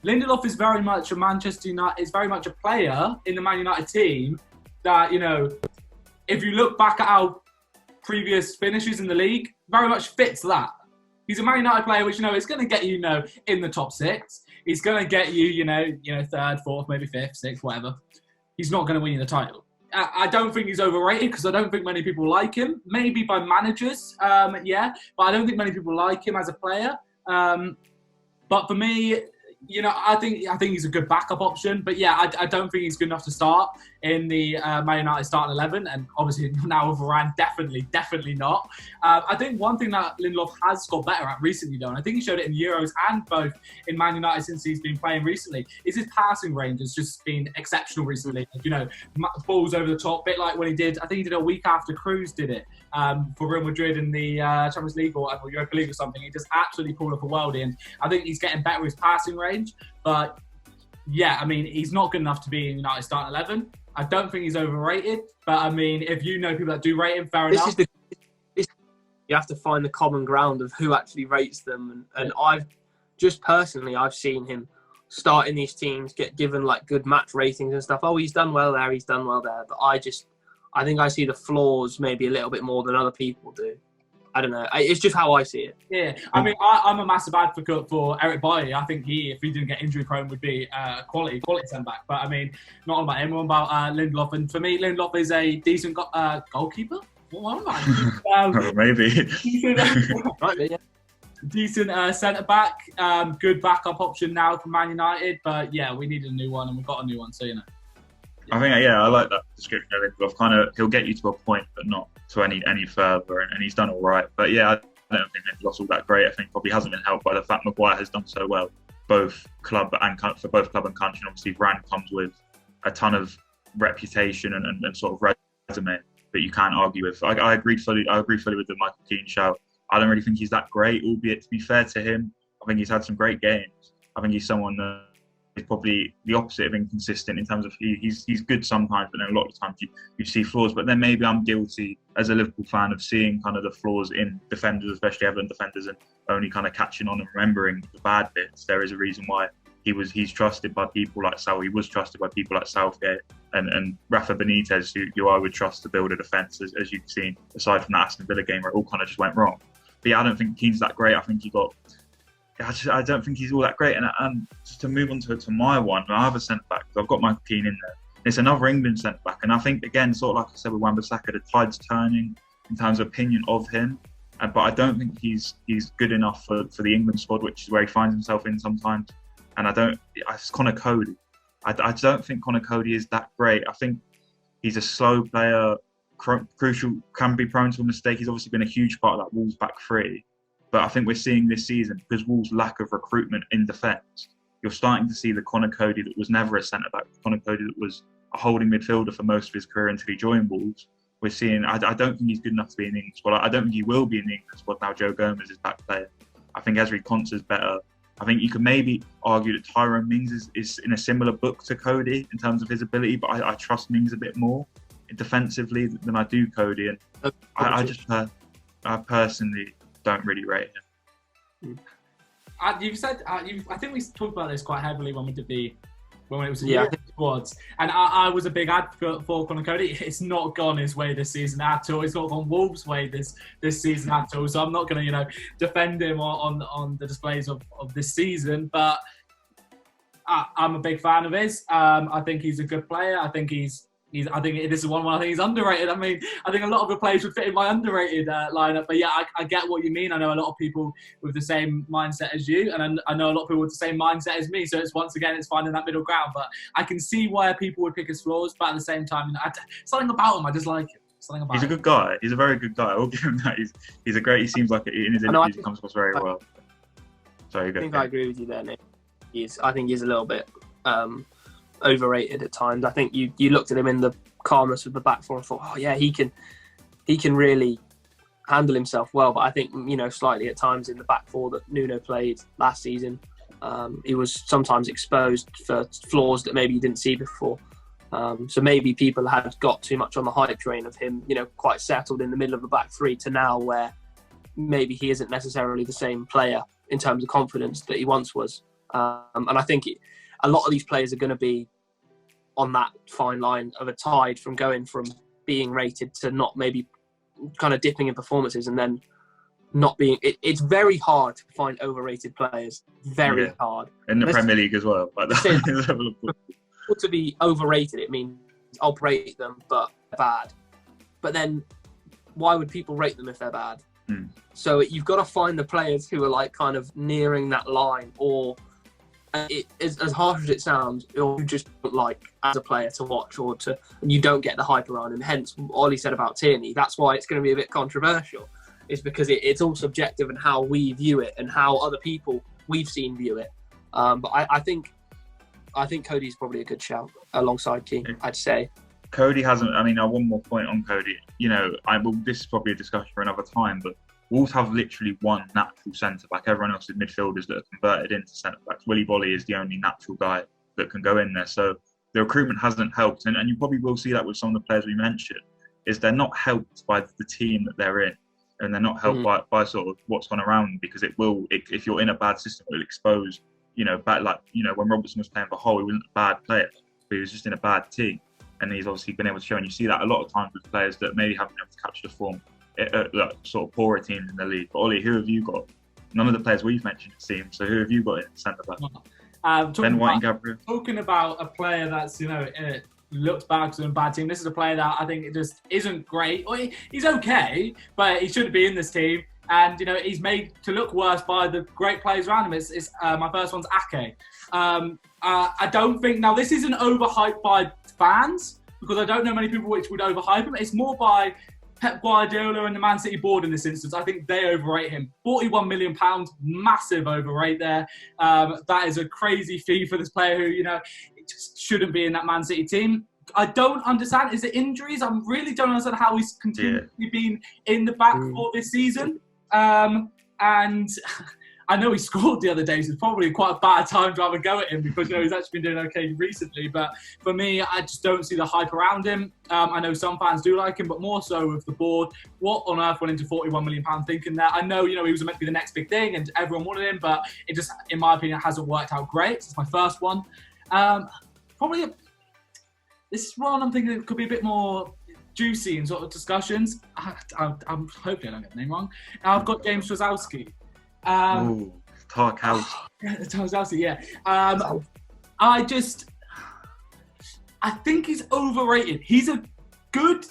Lindelof is very much a Manchester United, is very much a player in the Man United team that, if you look back at our previous finishes in the league, very much fits that. He's a Man United player which, is going to get you, in the top six. He's going to get you, third, fourth, maybe fifth, sixth, whatever. He's not going to win you the title. I don't think he's overrated because I don't think many people like him. Maybe by managers, but I don't think many people like him as a player. But for me, I think he's a good backup option. But I don't think he's good enough to start in the Man United starting 11. And obviously now with Varane, definitely not. I think one thing that Lindelof has got better at recently, though, and I think he showed it in Euros and both in Man United since he's been playing recently, is his passing range has just been exceptional recently. Balls over the top, bit like when he did a week after Cruz did it for Real Madrid in the Champions League or Europa League or something. He just absolutely pulled off a worldie, and I think he's getting better with his passing range. But he's not good enough to be in United starting 11. I don't think he's overrated, but if people that do rate him, fair enough. You have to find the common ground of who actually rates them, and I've seen him start in these teams, get given like good match ratings and stuff. Oh, he's done well there, but I think I see the flaws maybe a little bit more than other people do. I don't know. It's just how I see it. Yeah, I'm a massive advocate for Eric Bailly. I think if he didn't get injury prone, would be quality centre back. But not about him, about Lindelof. And for me, Lindelof is a decent goalkeeper. What am I? Maybe. Decent centre back. Good backup option now for Man United. But we needed a new one, and we got a new one. So I think I like that description of Lindelof. He'll get you to a point, but not to any further, and he's done all right. But I don't think Lindelof's all that great. I think probably hasn't been helped by the fact Maguire has done so well, both club and country. And obviously Varane comes with a ton of reputation and sort of resume that you can't argue with. I agree fully with the Michael Keane shout. I don't really think he's that great, albeit to be fair to him, I think he's had some great games. I think he's someone that is probably the opposite of inconsistent in terms of he's good sometimes, but then a lot of times you see flaws. But then maybe I'm guilty as a Liverpool fan of seeing kind of the flaws in defenders, especially Everton defenders, and only kind of catching on and remembering the bad bits. There is a reason why he's trusted by people like Southgate. He was trusted by people like Southgate and Rafa Benitez, who I would trust to build a defence, as you've seen, aside from that Aston Villa game where it all kind of just went wrong. But I don't think Keane's that great. I think I don't think he's all that great. And just to move on to my one, I have a centre-back. I've got Michael Keane in there. It's another England centre-back. And I think, again, sort of like I said with Wan-Bissaka, the tide's turning in terms of opinion of him. But I don't think he's good enough for the England squad, which is where he finds himself in sometimes. And it's Connor Cody. I don't think Connor Cody is that great. I think he's a slow player, crucial, can be prone to a mistake. He's obviously been a huge part of that Wolves back three. But I think we're seeing this season, because Wolves' lack of recruitment in defence, you're starting to see the Connor Cody that was never a centre-back, Connor Cody that was a holding midfielder for most of his career until he joined Wolves. We're seeing, I don't think he's good enough to be in the England squad. I don't think he will be in the England squad now Joe Gomez is back playing. I think Ezri Konsa's better. I think you could maybe argue that Tyrone Mings is in a similar book to Cody in terms of his ability, but I trust Mings a bit more defensively than I do Cody. And I personally don't really rate him. You've said, I think we talked about this quite heavily when it was the squads, and I was a big advocate for Connor Cody. It's not gone his way this season at all. It's not gone Wolves' way this season at all. So I'm not going to defend him on the displays of this season. But I'm a big fan of his. I think he's a good player. I think I think this is one where I think he's underrated. I mean, I think a lot of the players would fit in my underrated lineup. But yeah, I get what you mean. I know a lot of people with the same mindset as you, and I know a lot of people with the same mindset as me. So it's finding that middle ground. But I can see why people would pick his flaws. But at the same time, something about him, I just like him. He's a good guy. He's a very good guy. I'll give him that. He's a great. He seems like in his interviews he comes across very well. Sorry, go. I agree with you there, Nick. I think he's a little bit overrated at times. I think you looked at him in the calmness of the back four and thought, oh yeah, he can really handle himself well. But I think slightly at times in the back four that Nuno played last season, he was sometimes exposed for flaws that maybe you didn't see before. So maybe people had got too much on the hype train of him, quite settled in the middle of the back three, to now where maybe he isn't necessarily the same player in terms of confidence that he once was. And I think a lot of these players are going to be on that fine line of a tide from going from being rated to not, maybe kind of dipping in performances and then not being. It's very hard to find overrated players. Very hard. In the Premier League as well. Like to be overrated, it means I'll rate them, but bad. But then why would people rate them if they're bad? So you've got to find the players who are like kind of nearing that line, or as harsh as it sounds, or you just like as a player to watch, or and you don't get the hype around him. Hence, Ollie said about Tierney. That's why it's going to be a bit controversial. Is because it's all subjective and how we view it and how other people we've seen view it. But I think Cody's probably a good shout alongside King. I'd say. Cody hasn't. I mean, one more point on Cody. This is probably a discussion for another time, but Wolves have literally one natural centre-back. Everyone else is midfielders that are converted into centre-backs. Willy Bolly is the only natural guy that can go in there. So the recruitment hasn't helped. And you probably will see that with some of the players we mentioned, is they're not helped by the team that they're in. And they're not helped by sort of what's gone around them, because if you're in a bad system, it will expose, when Robertson was playing for Hull, he wasn't a bad player, but he was just in a bad team. And he's obviously been able to show, and you see that a lot of times with players that maybe haven't been able to capture the form, sort of poorer teams in the league. But Ollie, who have you got? None of the players we've mentioned, it seems. So who have you got in centre back? Ben White and Gabriel. Talking about a player that's looked back to a bad team. This is a player that I think it just isn't great. Or he's okay, but he shouldn't be in this team. And he's made to look worse by the great players around him. It's my first one's Ake. I don't think now this isn't overhyped by fans, because I don't know many people which would overhype him. It's more by Pep Guardiola and the Man City board in this instance. I think they overrate him. £41 million, massive overrate there. That is a crazy fee for this player who, it just shouldn't be in that Man City team. I don't understand. Is it injuries? I really don't understand how he's continually been in the back for this season. And I know he scored the other day, so it's probably quite a bad time to have a go at him, because he's actually been doing okay recently. But for me, I just don't see the hype around him. I know some fans do like him, but more so with the board. What on earth went into £41 million thinking that? I know, he was meant to be the next big thing and everyone wanted him, but it just, in my opinion, hasn't worked out great. It's my first one. This one I'm thinking it could be a bit more juicy in sort of discussions. I'm hoping I don't get the name wrong. I've got James Trezalski. Tarkowski. Yeah. I think he's overrated. He's a good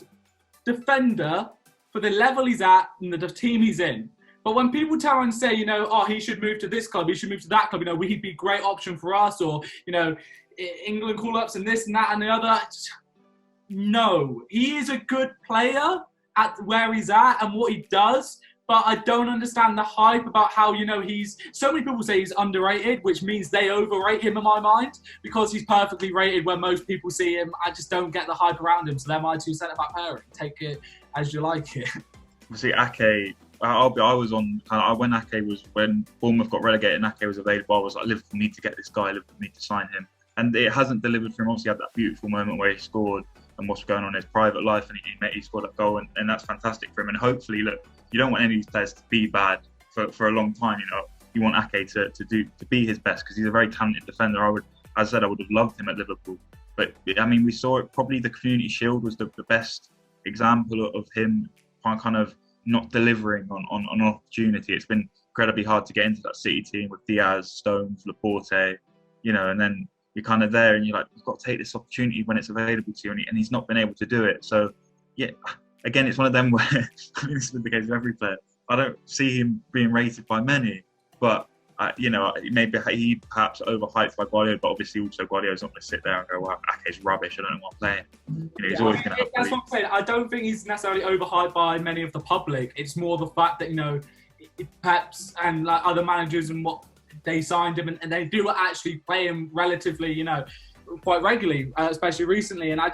defender for the level he's at and the team he's in. But when people tell and say, he should move to this club, he should move to that club, he'd be a great option for us, or, England call-ups and this and that and the other. No, he is a good player at where he's at and what he does. but I don't understand the hype about how, he's... So many people say he's underrated, which means they overrate him in my mind, because he's perfectly rated where most people see him. I just don't get the hype around him, so they're my two centre-back pairing. Take it as you like it. See, Ake, I was on, when Bournemouth got relegated and Ake was available, I was like, Liverpool need to get this guy, Liverpool need to sign him. And it hasn't delivered for him. Obviously, he had that beautiful moment where he scored and what's going on in his private life, and he scored that goal, and that's fantastic for him. And hopefully, look, you don't want any of these players to be bad for a long time. You want Ake to be his best, because he's a very talented defender. I would have loved him at Liverpool, but I mean, we saw it. Probably the Community Shield was the best example of him kind of not delivering on an opportunity. It's been incredibly hard to get into that City team with Diaz, Stones, Laporte, and then you're kind of there and you're like, you've got to take this opportunity when it's available to you, and he's not been able to do it. So, yeah, again, it's one of them where, I mean, this has been the case with every player. I don't see him being rated by many, but, maybe he perhaps overhyped by Guardiola, but obviously also Guardiola's not going to sit there and go, well, Ake's rubbish, I don't know what I'm playing. He's always going to have... That's what I'm saying. I don't think he's necessarily overhyped by many of the public. It's more the fact that, Pep's and like other managers and what they signed him, and they do actually play him relatively, quite regularly, especially recently. And I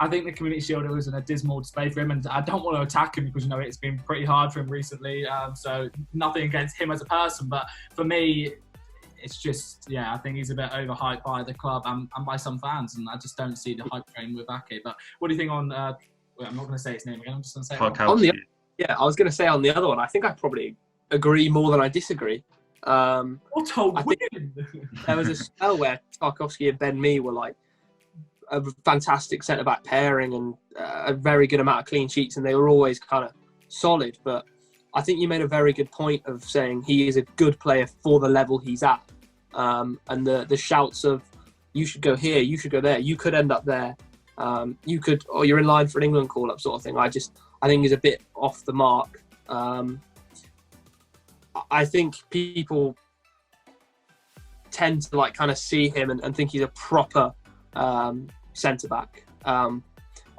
think the Community Shield was in a dismal display for him, and I don't want to attack him because, it's been pretty hard for him recently. So nothing against him as a person, but for me, it's just, I think he's a bit overhyped by the club and by some fans, and I just don't see the hype train with Ake. But what do you think on, I'm not going to say his name again, I'm just going to say it. I was going to say on the other one, I think I probably agree more than I disagree. What a win! There was a spell where Tarkowski and Ben Mee were like a fantastic centre-back pairing and a very good amount of clean sheets, and they were always kind of solid. But I think you made a very good point of saying he is a good player for the level he's at. And the shouts of, you should go here, you should go there, you could end up there, or you're in line for an England call-up sort of thing. I think he's a bit off the mark. I think people tend to kind of see him and think he's a proper centre back. I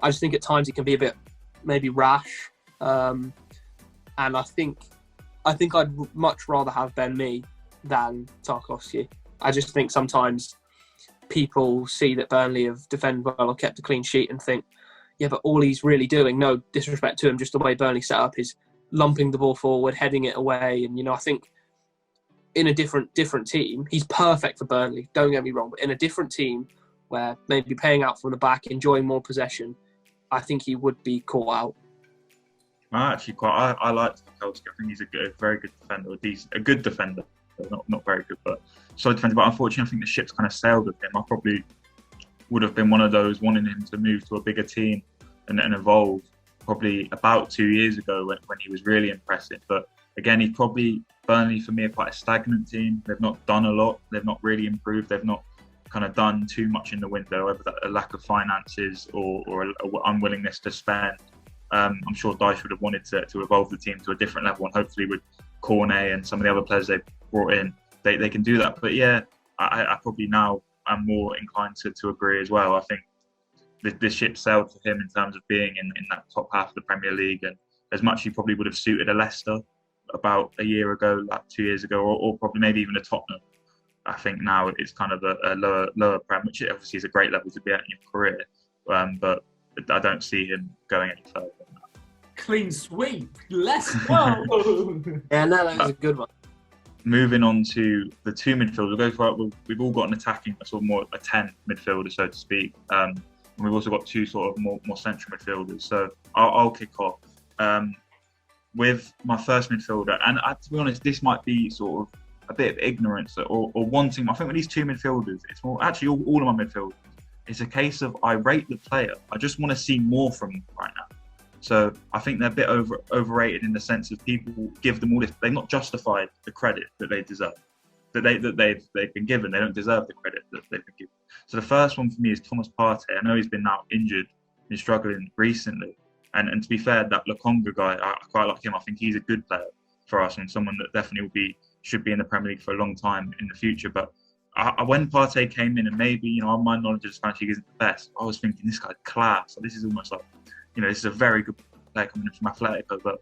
just think at times he can be a bit maybe rash, and I think I'd much rather have Ben Mee than Tarkowski. I just think sometimes people see that Burnley have defended well or kept a clean sheet and think, yeah, but all he's really doing, no disrespect to him, just the way Burnley set up, is lumping the ball forward, heading it away. And, I think in a different team, he's perfect for Burnley, don't get me wrong, but in a different team where maybe paying out from the back, enjoying more possession, I think he would be caught out. I like Tarkowski. I think he's a very good defender, a good defender, not very good, but solid defender. But unfortunately, I think the ship's kind of sailed with him. I probably would have been one of those wanting him to move to a bigger team and evolve probably about 2 years ago when he was really impressive. But again, Burnley for me are quite a stagnant team. They've not done a lot. They've not really improved. They've not kind of done too much in the window, whether that's a lack of finances or a unwillingness to spend. I'm sure Dyche would have wanted to evolve the team to a different level, and hopefully with Cornet and some of the other players they've brought in, they can do that. But yeah, I probably now am more inclined to agree as well. I think the ship sailed for him in terms of being in that top half of the Premier League, and as much he probably would have suited a Leicester about a year ago, like 2 years ago, or probably maybe even a Tottenham. I think now it's kind of a lower Prem, which obviously is a great level to be at in your career, but I don't see him going any further than that. Clean sweep, let's go! Yeah, no, that was a good one. Moving on to the two midfielders, we've all got an attacking, sort of more a 10 midfielder, so to speak. And we've also got two sort of more central midfielders. So I'll kick off with my first midfielder. And to be honest, this might be sort of a bit of ignorance or wanting. I think with these two midfielders, it's more actually all of my midfielders. It's a case of I rate the player. I just want to see more from them right now. So I think they're a bit overrated in the sense of people give them all this. They've not justified the credit that they deserve, that they've been given. They don't deserve the credit that they've been given. So the first one for me is Thomas Partey. I know he's been now injured and struggling recently. And to be fair, that Lokonga guy, I quite like him. I think he's a good player for us and someone that definitely should be in the Premier League for a long time in the future. But when Partey came in, and maybe my knowledge of Spanish League isn't the best, I was thinking this guy's class. This is almost like, this is a very good player coming in from Atletico. But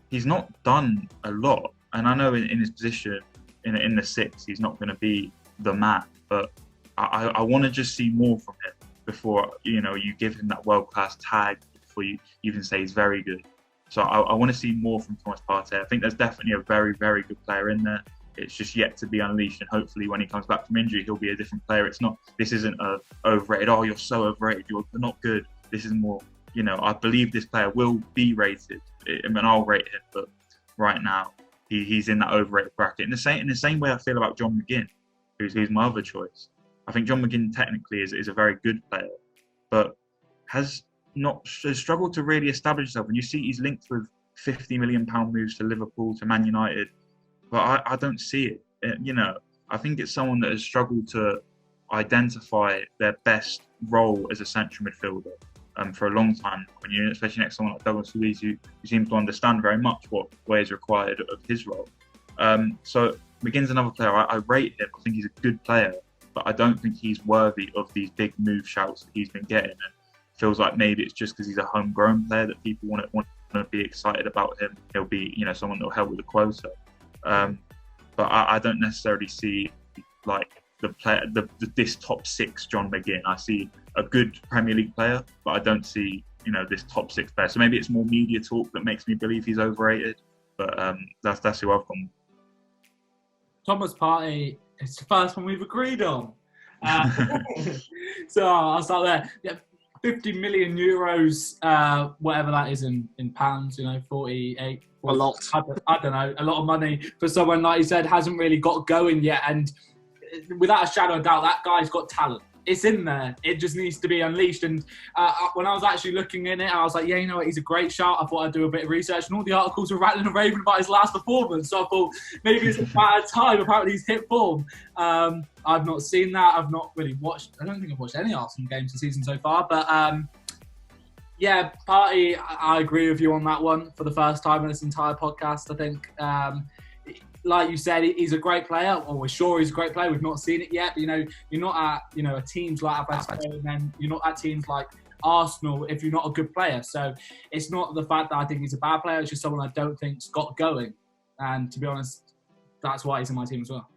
he's not done a lot. And I know in his position, in the six, he's not going to be the man. But I want to just see more from him before, you give him that world-class tag, before you even say he's very good. So I want to see more from Thomas Partey. I think there's definitely a very, very good player in there. It's just yet to be unleashed, and hopefully when he comes back from injury, he'll be a different player. This isn't a overrated, oh, you're so overrated, you're not good. This is more, I believe this player will be rated, and I'll rate him, but right now, he's in that overrated bracket. In the same way I feel about John McGinn, who's my other choice. I think John McGinn technically is a very good player, but has struggled to really establish himself. And you see he's linked with £50 million moves to Liverpool, to Man United, but I don't see it. I think it's someone that has struggled to identify their best role as a central midfielder for a long time, especially next to someone like Douglas Luiz, who seems to understand very much what is required of his role. So McGinn's another player. I rate him. I think he's a good player, but I don't think he's worthy of these big move shouts that he's been getting. And it feels like maybe it's just because he's a homegrown player that people want to be excited about him. He'll be, someone that will help with the quota. But I don't necessarily see like this top six John McGinn. I see a good Premier League player, but I don't see this top six player. So maybe it's more media talk that makes me believe he's overrated. But that's who I've gone with. Thomas Partey is the first one we've agreed on. So I'll start there. Yeah, 50 million euros, whatever that is in pounds, 48. A lot. I don't know. A lot of money for someone, like you said, hasn't really got going yet. And without a shadow of doubt, that guy's got talent. It's in there. It just needs to be unleashed. And when I was actually looking in it, I was like, yeah, what? He's a great shout. I thought I'd do a bit of research. And all the articles were rattling and raving about his last performance. So I thought maybe it's a bad time. Apparently he's hit form. I've not seen that. I've not really watched. I don't think I've watched any Arsenal games this season so far. But yeah, Partey, I agree with you on that one for the first time in this entire podcast. I think, like you said, he's a great player. Or we're sure he's a great player. We've not seen it yet. But, you're not at, teams like Atletico, and then you're not at teams like Arsenal if you're not a good player. So it's not the fact that I think he's a bad player. It's just someone I don't think's got going. And to be honest, that's why he's in my team as well.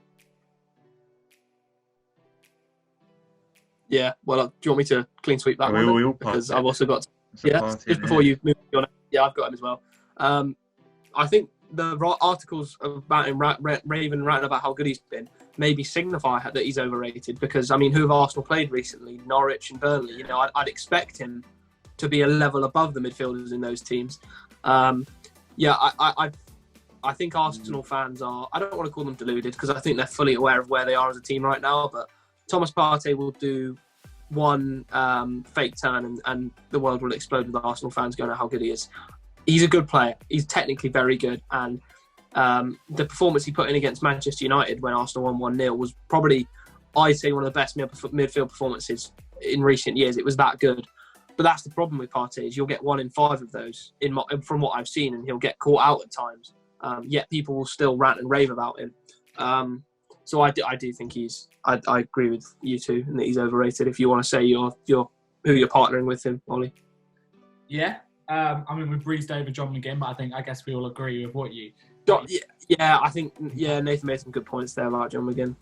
Yeah, well, do you want me to clean sweep that one? We all because I've also got... just before you move on. Yeah, I've got him as well. I think the articles about him raving about how good he's been maybe signify that he's overrated, because, who have Arsenal played recently? Norwich and Burnley. I'd expect him to be a level above the midfielders in those teams. I think Arsenal fans are... I don't want to call them deluded, because I think they're fully aware of where they are as a team right now, but Thomas Partey will do one fake turn and the world will explode with Arsenal fans going, how good he is. He's a good player. He's technically very good. And the performance he put in against Manchester United when Arsenal won 1-0 was probably, I'd say, one of the best midfield performances in recent years. It was that good. But that's the problem with Partey, is you'll get 1 in 5 of those from what I've seen, and he'll get caught out at times. Yet people will still rant and rave about him. So I do think I agree with you two, and that he's overrated. If you want to say who you're partnering with him, Ollie. Yeah, we breezed over John McGinn, but I guess we all agree with what you. Yeah, I think Nathan made some good points there about John McGinn.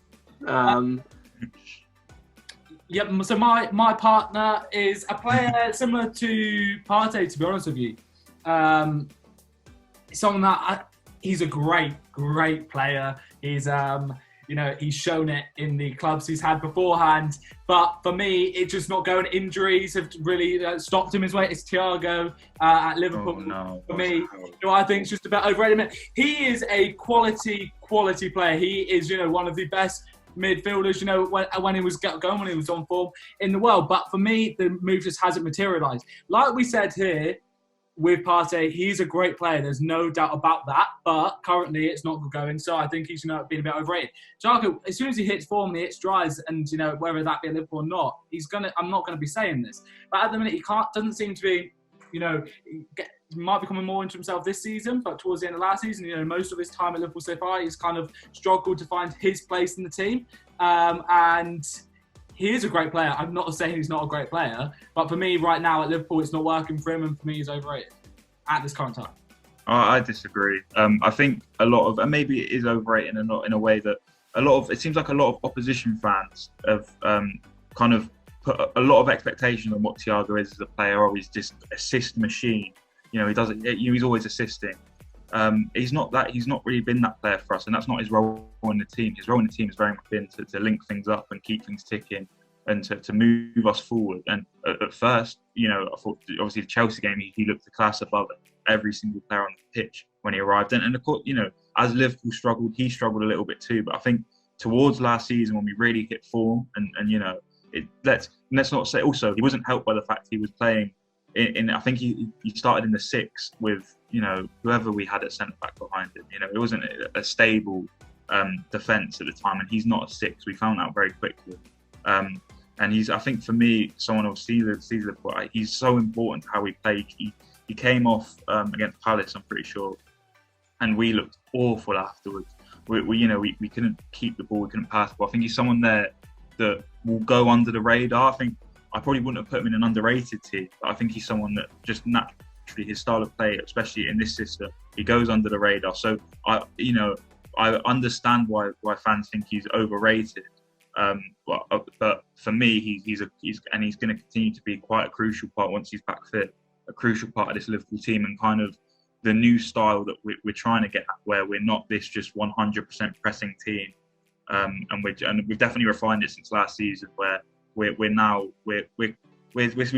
Yep. So my partner is a player similar to Partey, to be honest with you. Someone that he's a great player. He's he's shown it in the clubs he's had beforehand. But for me, it's just not going. Injuries have really stopped him his way. It's Thiago at Liverpool. Oh, no. For me, I think it's just about overrated. He is a quality player. He is, one of the best midfielders, when he was going, when he was on form in the world. But for me, the move just hasn't materialised. Like we said here, with Partey, he's a great player. There's no doubt about that. But currently, it's not going. So I think he's been a bit overrated. Thiago, as soon as he hits form, he hits tries, and whether that be at Liverpool or not, I'm not going to be saying this. But at the minute, he doesn't seem to be. He might be coming more into himself this season. But towards the end of last season, most of his time at Liverpool so far, he's kind of struggled to find his place in the team. And he is a great player. I'm not saying he's not a great player, but for me right now at Liverpool, it's not working for him, and for me, he's overrated at this current time. I disagree. I think a lot of, and maybe it is overrated in a way that it seems like a lot of opposition fans have kind of put a lot of expectation on what Thiago is as a player. Or he's just assist machine. You know, he doesn't. He's always assisting. He's not that. He's not really been that player for us, and that's not his role in the team. His role in the team has very much been to link things up and keep things ticking and to move us forward. And at first, you know, I thought obviously the Chelsea game, he looked a class above every single player on the pitch when he arrived. And of course, you know, as Liverpool struggled, he struggled a little bit too. But I think towards last season when we really hit form, and you know, let's not say also he wasn't helped by the fact he was playing in I think he started in the 6 with, you know, whoever we had at centre back behind him. You know, it wasn't a stable defence at the time, and he's not a 6. We found out very quickly. And I think for me, someone of Caesar, he's so important to how we play. He came off against Palace, I'm pretty sure, and we looked awful afterwards. We couldn't keep the ball, we couldn't pass the ball. I think he's someone there that will go under the radar. I think I probably wouldn't have put him in an underrated team, but I think he's someone that just naturally, his style of play, especially in this system, he goes under the radar. So I understand why fans think he's overrated. But for me, he's going to continue to be quite a crucial part once he's back fit, a crucial part of this Liverpool team, and kind of the new style that we're trying to get at, where we're not this just 100% pressing team, and we've definitely refined it since last season, where we've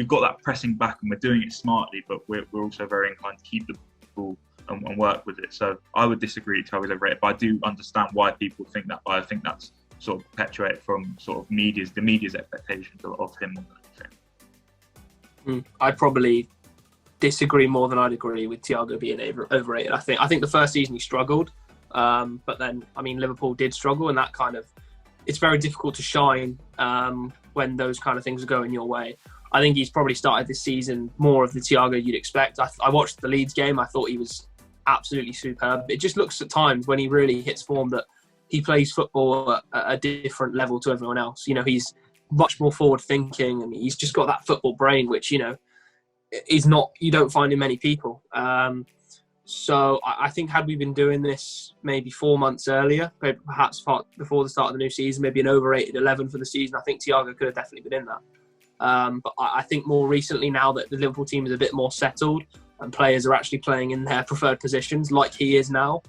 got that pressing back and we're doing it smartly, but we're also very inclined to keep the ball and work with it. So I would disagree to how he's overrated, but I do understand why people think that. But I think that's sort of perpetuated from sort of the media's expectations of him more than anything. I'd probably disagree more than I'd agree with Thiago being overrated. I think the first season he struggled, but then, I mean, Liverpool did struggle, and that kind of, it's very difficult to shine when those kind of things are going your way. I think he's probably started this season more of the Thiago you'd expect. I watched the Leeds game. I thought he was absolutely superb. It just looks at times when he really hits form that he plays football at a different level to everyone else. You know, he's much more forward thinking, and he's just got that football brain, which, you know, you don't find in many people. So I think had we been doing this maybe 4 months earlier, perhaps before the start of the new season, maybe an overrated 11 for the season, I think Thiago could have definitely been in that. But I think more recently, now that the Liverpool team is a bit more settled and players are actually playing in their preferred positions, like he is now,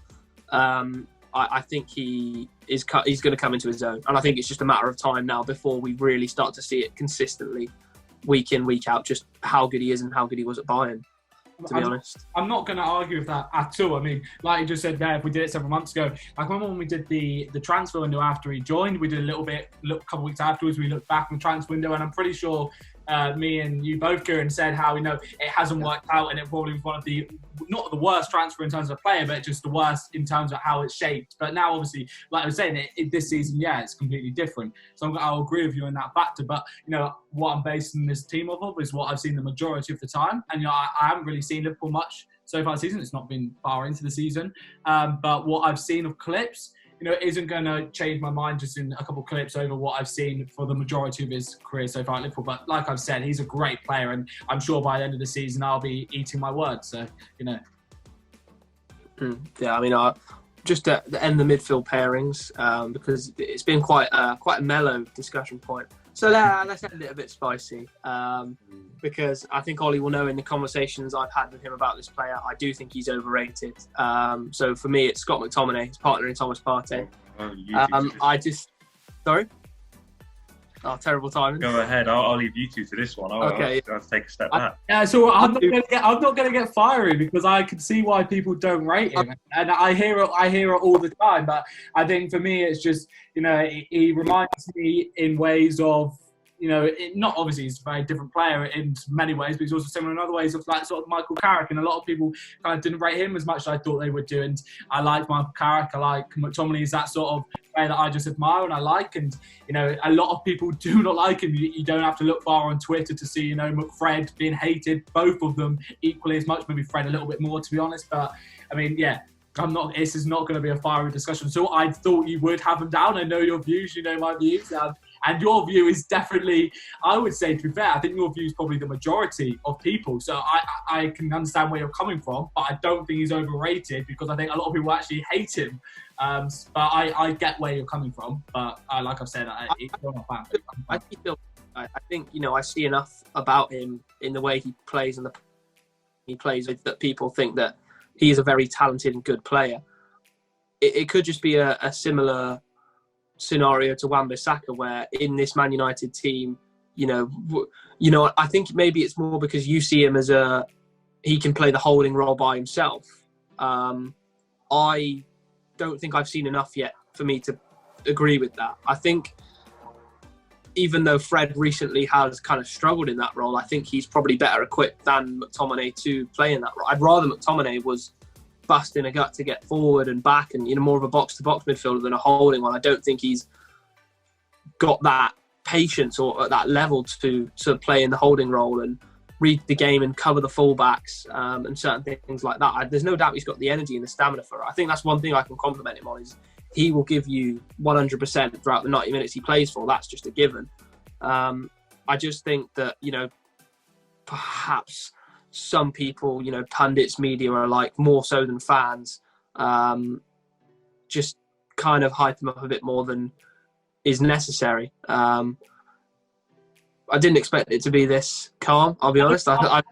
I think he's going to come into his own. And I think it's just a matter of time now before we really start to see it consistently, week in, week out, just how good he is and how good he was at Bayern, to be honest. I'm not going to argue with that at all. I mean, like you just said there, if we did it several months ago, I remember when we did the transfer window after he joined, we did a couple of weeks afterwards, we looked back on the transfer window, and I'm pretty sure me and you both, Kieran, said how, you know, it hasn't worked out, and it probably was one of the, not the worst transfer in terms of player, but just the worst in terms of how it's shaped. But now, obviously, like I was saying, this season, yeah, it's completely different. So I'll agree with you in that factor. But, you know, what I'm basing this team off of is what I've seen the majority of the time. And, you know, I haven't really seen Liverpool much so far this season. It's not been far into the season. But what I've seen of clips, you know, isn't going to change my mind just in a couple of clips over what I've seen for the majority of his career so far at Liverpool. But like I've said, he's a great player, and I'm sure by the end of the season I'll be eating my words. So, you know. Yeah, I mean, just to end the midfield pairings, because it's been quite a mellow discussion point. So let's end it a bit spicy, because I think Ollie will know in the conversations I've had with him about this player, I do think he's overrated. So for me, it's Scott McTominay, his partner in Thomas Partey. Sorry? Oh, terrible timing. Go ahead. I'll leave you two to this one. I'll have to take a step back. So I'm not going to get fiery, because I can see why people don't rate him, and I hear it all the time. But I think for me, it's just, you know, he reminds me in ways of, you know, not obviously he's a very different player in many ways, but he's also similar in other ways of, like, sort of Michael Carrick, and a lot of people kind of didn't rate him as much as I thought they would do. And I like Michael Carrick. I like McTominay. Is that sort of player that I just admire and I like. And, you know, a lot of people do not like him. You don't have to look far on Twitter to see, you know, McFred being hated, both of them equally as much, maybe Fred a little bit more, to be honest. But, I mean, yeah. This is not going to be a fiery discussion. So I thought you would have them down. I know your views, you know my views. And your view is definitely, I would say, to be fair, I think your view is probably the majority of people. So I can understand where you're coming from, but I don't think he's overrated because I think a lot of people actually hate him. But I get where you're coming from. But like I've said, I'm not a fan. I think, I see enough about him in the way he plays and he plays with that people think that he is a very talented and good player. It could just be a similar scenario to Wan-Bissaka, where in this Man United team, I think maybe it's more because you see him as he can play the holding role by himself. I don't think I've seen enough yet for me to agree with that. I think even though Fred recently has kind of struggled in that role, I think he's probably better equipped than McTominay to play in that role. I'd rather McTominay was busting a gut to get forward and back and more of a box-to-box midfielder than a holding one. I don't think he's got that patience or at that level to sort of play in the holding role and read the game and cover the fullbacks and certain things like that. There's no doubt he's got the energy and the stamina for it. I think that's one thing I can compliment him on is he will give you 100% throughout the 90 minutes he plays for. That's just a given. I just think that, perhaps some people, pundits, media are like more so than fans, just kind of hype him up a bit more than is necessary. I didn't expect it to be this calm, I'll be honest. I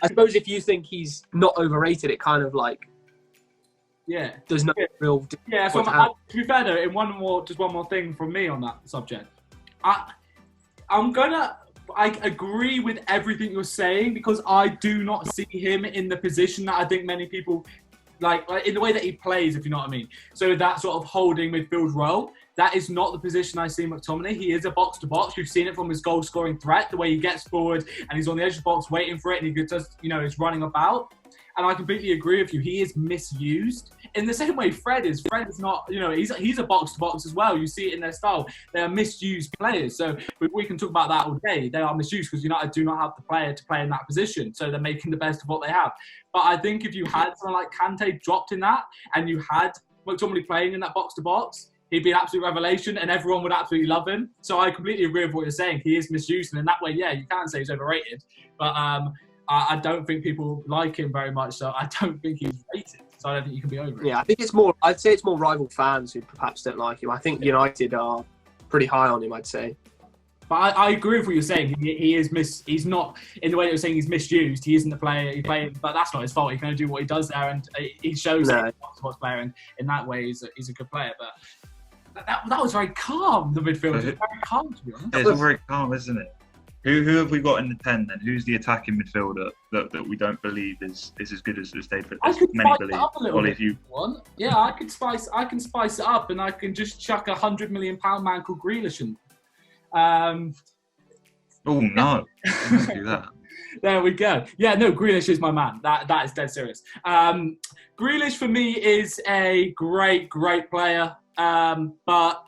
suppose if you think he's not overrated, it kind of like, there's no real... Yeah, so to be fair though, one more thing from me on that subject. I agree with everything you're saying because I do not see him in the position that I think many people like in the way that he plays, if you know what I mean. So that sort of holding midfield role, that is not the position I see McTominay. He is a box-to-box. You've seen it from his goal-scoring threat, the way he gets forward and he's on the edge of the box waiting for it and he just, is running about. And I completely agree with you. He is misused in the same way Fred is. Fred is not, he's a box-to-box as well. You see it in their style. They are misused players. So we can talk about that all day. They are misused because United do not have the player to play in that position. So they're making the best of what they have. But I think if you had someone like Kante dropped in that and you had McTominay playing in that box-to-box, he'd be an absolute revelation and everyone would absolutely love him. So I completely agree with what you're saying. He is misused. And in that way, you can say he's overrated. But I don't think people like him very much, so I don't think he's rated. So I don't think you can be over it. Yeah, I think I'd say it's more rival fans who perhaps don't like him. I think United are pretty high on him, I'd say. But I agree with what you're saying. He's not, in the way that you're saying he's misused, he isn't the player he's playing, but that's not his fault. He can only do what he does there, and he shows that he's a box player, and in that way he's a good player. But that was very calm, the midfield. It was very calm, to be honest. It's all very calm, isn't it? Who have we got in the 10 then? Who's the attacking midfielder that we don't believe is as good as many believe? Yeah, I can spice it up and I can just chuck £100 million man called Grealish in. Oh no, don't do that. There we go. Yeah, no, Grealish is my man. That is dead serious. Grealish for me is a great player. But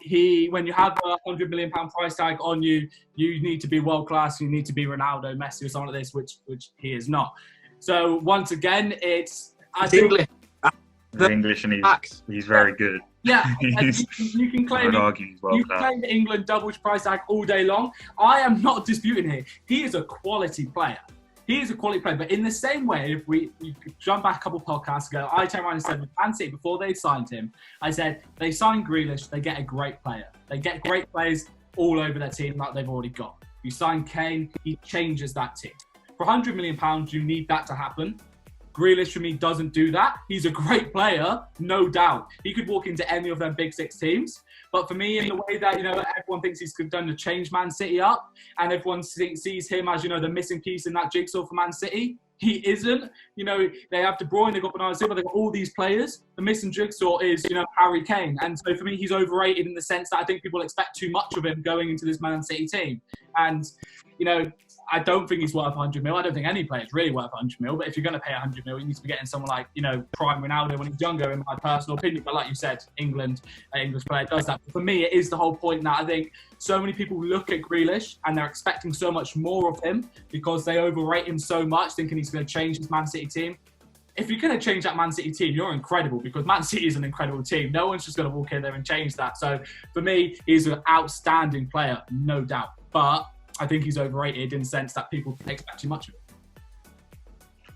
when you have a £100 million price tag on you, you need to be world class. You need to be Ronaldo, Messi, or something like this, which he is not. So once again, it's English, and he's very good. Yeah, you can claim the England double price tag all day long. I am not disputing here. He is a quality player. He is a quality player, but in the same way, if we jump back a couple of podcasts ago, I turned around and said with Man City, before they signed him, I said, they sign Grealish, they get a great player. They get great players all over their team like they've already got. You sign Kane, he changes that team. For £100 million, you need that to happen. Grealish, for me, doesn't do that. He's a great player, no doubt. He could walk into any of them big six teams. But for me, in the way that, everyone thinks he's done to change Man City up, and everyone sees him as, the missing piece in that jigsaw for Man City, he isn't. They have De Bruyne, they've got Bernardo Silva, they've got all these players. The missing jigsaw is, Harry Kane. And so for me, he's overrated in the sense that I think people expect too much of him going into this Man City team. And, I don't think he's worth 100 mil. I don't think any player is really worth 100 mil. But if you're going to pay 100 mil, you need to be getting someone like, prime Ronaldo when he's younger, in my personal opinion. But like you said, an English player does that. But for me, it is the whole point that I think so many people look at Grealish and they're expecting so much more of him because they overrate him so much, thinking he's going to change his Man City team. if you're going to change that Man City team, you're incredible, because Man City is an incredible team. No one's just going to walk in there and change that. So for me, he's an outstanding player, no doubt. But I think he's overrated in the sense that people expect too much of him.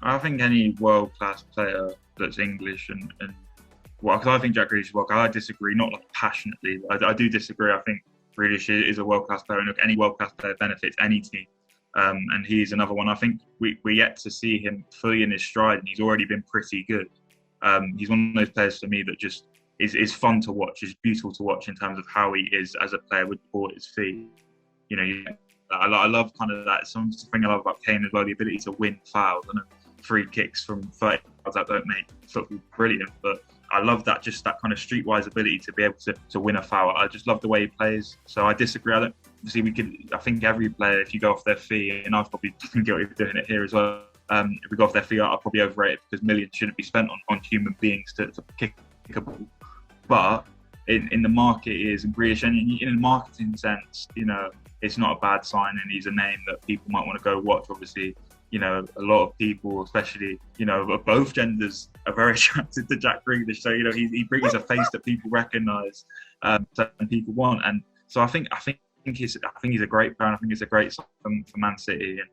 I think any world-class player that's English and well, because I think Jack Grealish is well. I disagree, not like passionately. I do disagree. I think Grealish is a world-class player, and look, any world-class player benefits any team. And he's another one. I think we're yet to see him fully in his stride, and he's already been pretty good. He's one of those players for me that just is fun to watch, is beautiful to watch in terms of how he is as a player with the ball at his feet. You know, I love kind of that. Something I love about Kane as well, the ability to win fouls. I know free kicks from 30 yards that don't make football brilliant, but I love that, just that kind of streetwise ability to be able to win a foul. I just love the way he plays. So I disagree. I think every player, if you go off their feet, and I've probably been guilty of doing it here as well, if we go off their feet, I'll probably overrate it, because millions shouldn't be spent on human beings to kick a ball. But in the market is Grealish, and in a marketing sense, you know, it's not a bad sign, and he's a name that people might want to go watch. Obviously, you know, a lot of people, especially, you know, of both genders, are very attracted to Jack Grealish. So, you know, he brings a face that people recognise, and people want. And so I think he's a great player. And I think it's a great sign for Man City, and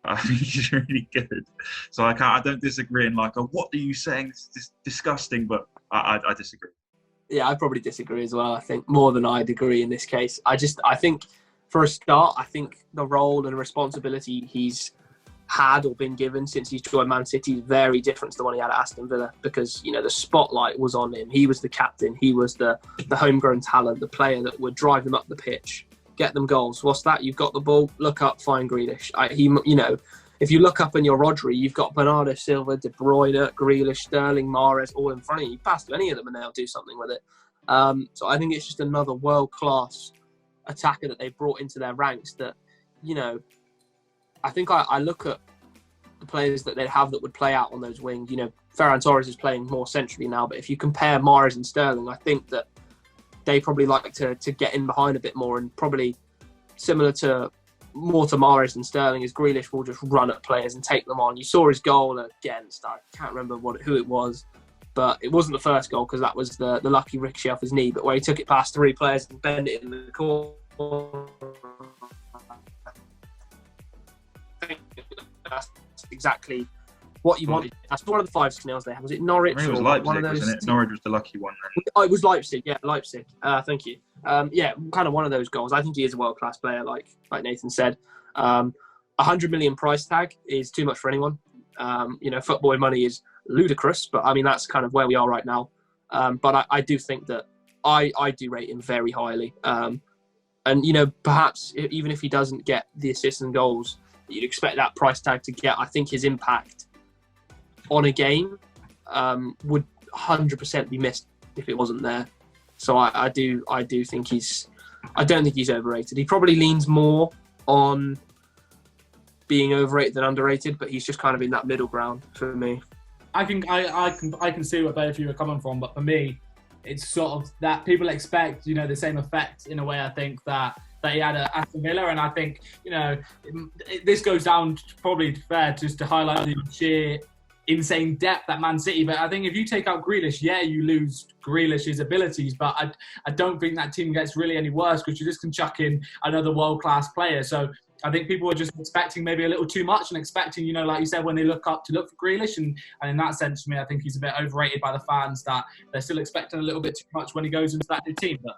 I think he's really good. So I don't disagree. And like, what are you saying? It's disgusting, but I disagree. Yeah, I probably disagree as well. I think more than I'd agree in this case. I think for a start, I think the role and responsibility he's had or been given since he's joined Man City is very different to the one he had at Aston Villa, because, you know, the spotlight was on him. He was the captain. He was the homegrown talent, the player that would drive them up the pitch, get them goals. What's that? You've got the ball, look up, find Grealish. You know, if you look up and you're Rodri, you've got Bernardo Silva, De Bruyne, Grealish, Sterling, Mahrez all in front of you. You pass to any of them and they'll do something with it. So I think it's just another world-class attacker that they brought into their ranks that, you know, I think I look at the players that they have that would play out on those wings. You know, Ferran Torres is playing more centrally now, but if you compare Mahrez and Sterling, I think that they probably like to get in behind a bit more, and probably similar to Mahrez and Sterling is Grealish will just run at players and take them on. You saw his goal against, I can't remember who it was, but it wasn't the first goal, because that was the lucky ricochet off his knee, but where he took it past three players and bent it in the corner. That's exactly what you wanted. That's one of the 5 snails they had. Was it Norwich? It was Leipzig, one of those, wasn't it? Norwich was the lucky one then. Oh, it was Leipzig. Yeah, Leipzig. Thank you. Yeah, kind of one of those goals. I think he is a world-class player, like Nathan said. 100 million price tag is too much for anyone. You know, football money is ludicrous, but I mean, that's kind of where we are right now. But I do think that I do rate him very highly. And, you know, perhaps even if he doesn't get the assists and goals that you'd expect that price tag to get, I think his impact on a game would 100% be missed if it wasn't there. So I do think I don't think he's overrated. He probably leans more on being overrated than underrated, but he's just kind of in that middle ground for me. I can see where both of you are coming from, but for me, it's sort of that people expect, you know, the same effect in a way. I think that he had at Aston Villa, and I think, you know, this goes down probably fair just to highlight the sheer insane depth at Man City. But I think if you take out Grealish, yeah, you lose Grealish's abilities, but I don't think that team gets really any worse, because you just can chuck in another world-class player. So I think people are just expecting maybe a little too much, and expecting, you know, like you said, when they look up to look for Grealish. And in that sense, for me, I think he's a bit overrated by the fans, that they're still expecting a little bit too much when he goes into that new team. But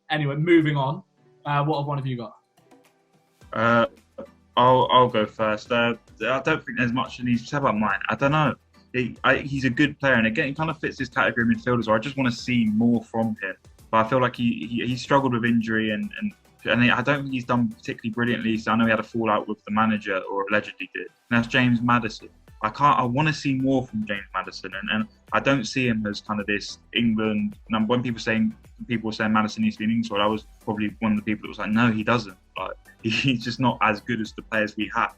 anyway, moving on. What have one of you got? I'll go first. I don't think there's much that needs to say about mine. I don't know. He's a good player, and again, he kind of fits this category of midfielders where I just want to see more from him. But I feel like he struggled with injury, and I don't think he's done particularly brilliantly. So I know he had a fallout with the manager, or allegedly did. And that's James Madison. I want to see more from James Madison, and I don't see him as kind of this England. And when people were saying Madison needs to be in England, I was probably one of the people that was like, no, he doesn't. Like, he's just not as good as the players we have,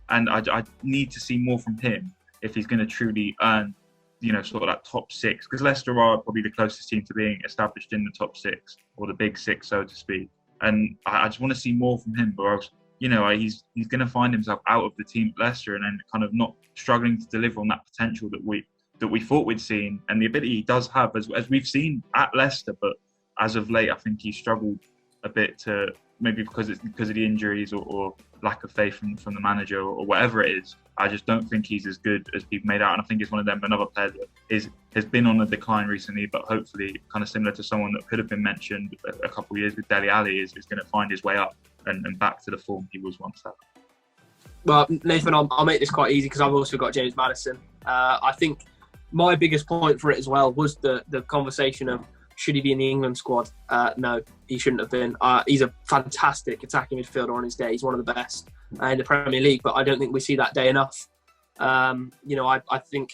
and I need to see more from him if he's going to truly earn, you know, sort of that top 6. Because Leicester are probably the closest team to being established in the top 6, or the big 6, so to speak. And I just want to see more from him, or else, you know, he's going to find himself out of the team at Leicester, and then kind of not struggling to deliver on that potential that that we thought we'd seen, and the ability he does have, as we've seen at Leicester. But as of late, I think he's struggled a bit, to maybe because of the injuries or lack of faith from the manager or whatever it is. I just don't think he's as good as people made out, and I think it's one of them. Another player that has been on the decline recently, but hopefully kind of similar to someone that could have been mentioned a couple of years with Dele Alli, is going to find his way up and back to the form he was once at. Well, Nathan, I'll make this quite easy because I've also got James Madison. I think my biggest point for it as well was the conversation of, should he be in the England squad? No, he shouldn't have been. He's a fantastic attacking midfielder on his day. He's one of the best in the Premier League, but I don't think we see that day enough. I think,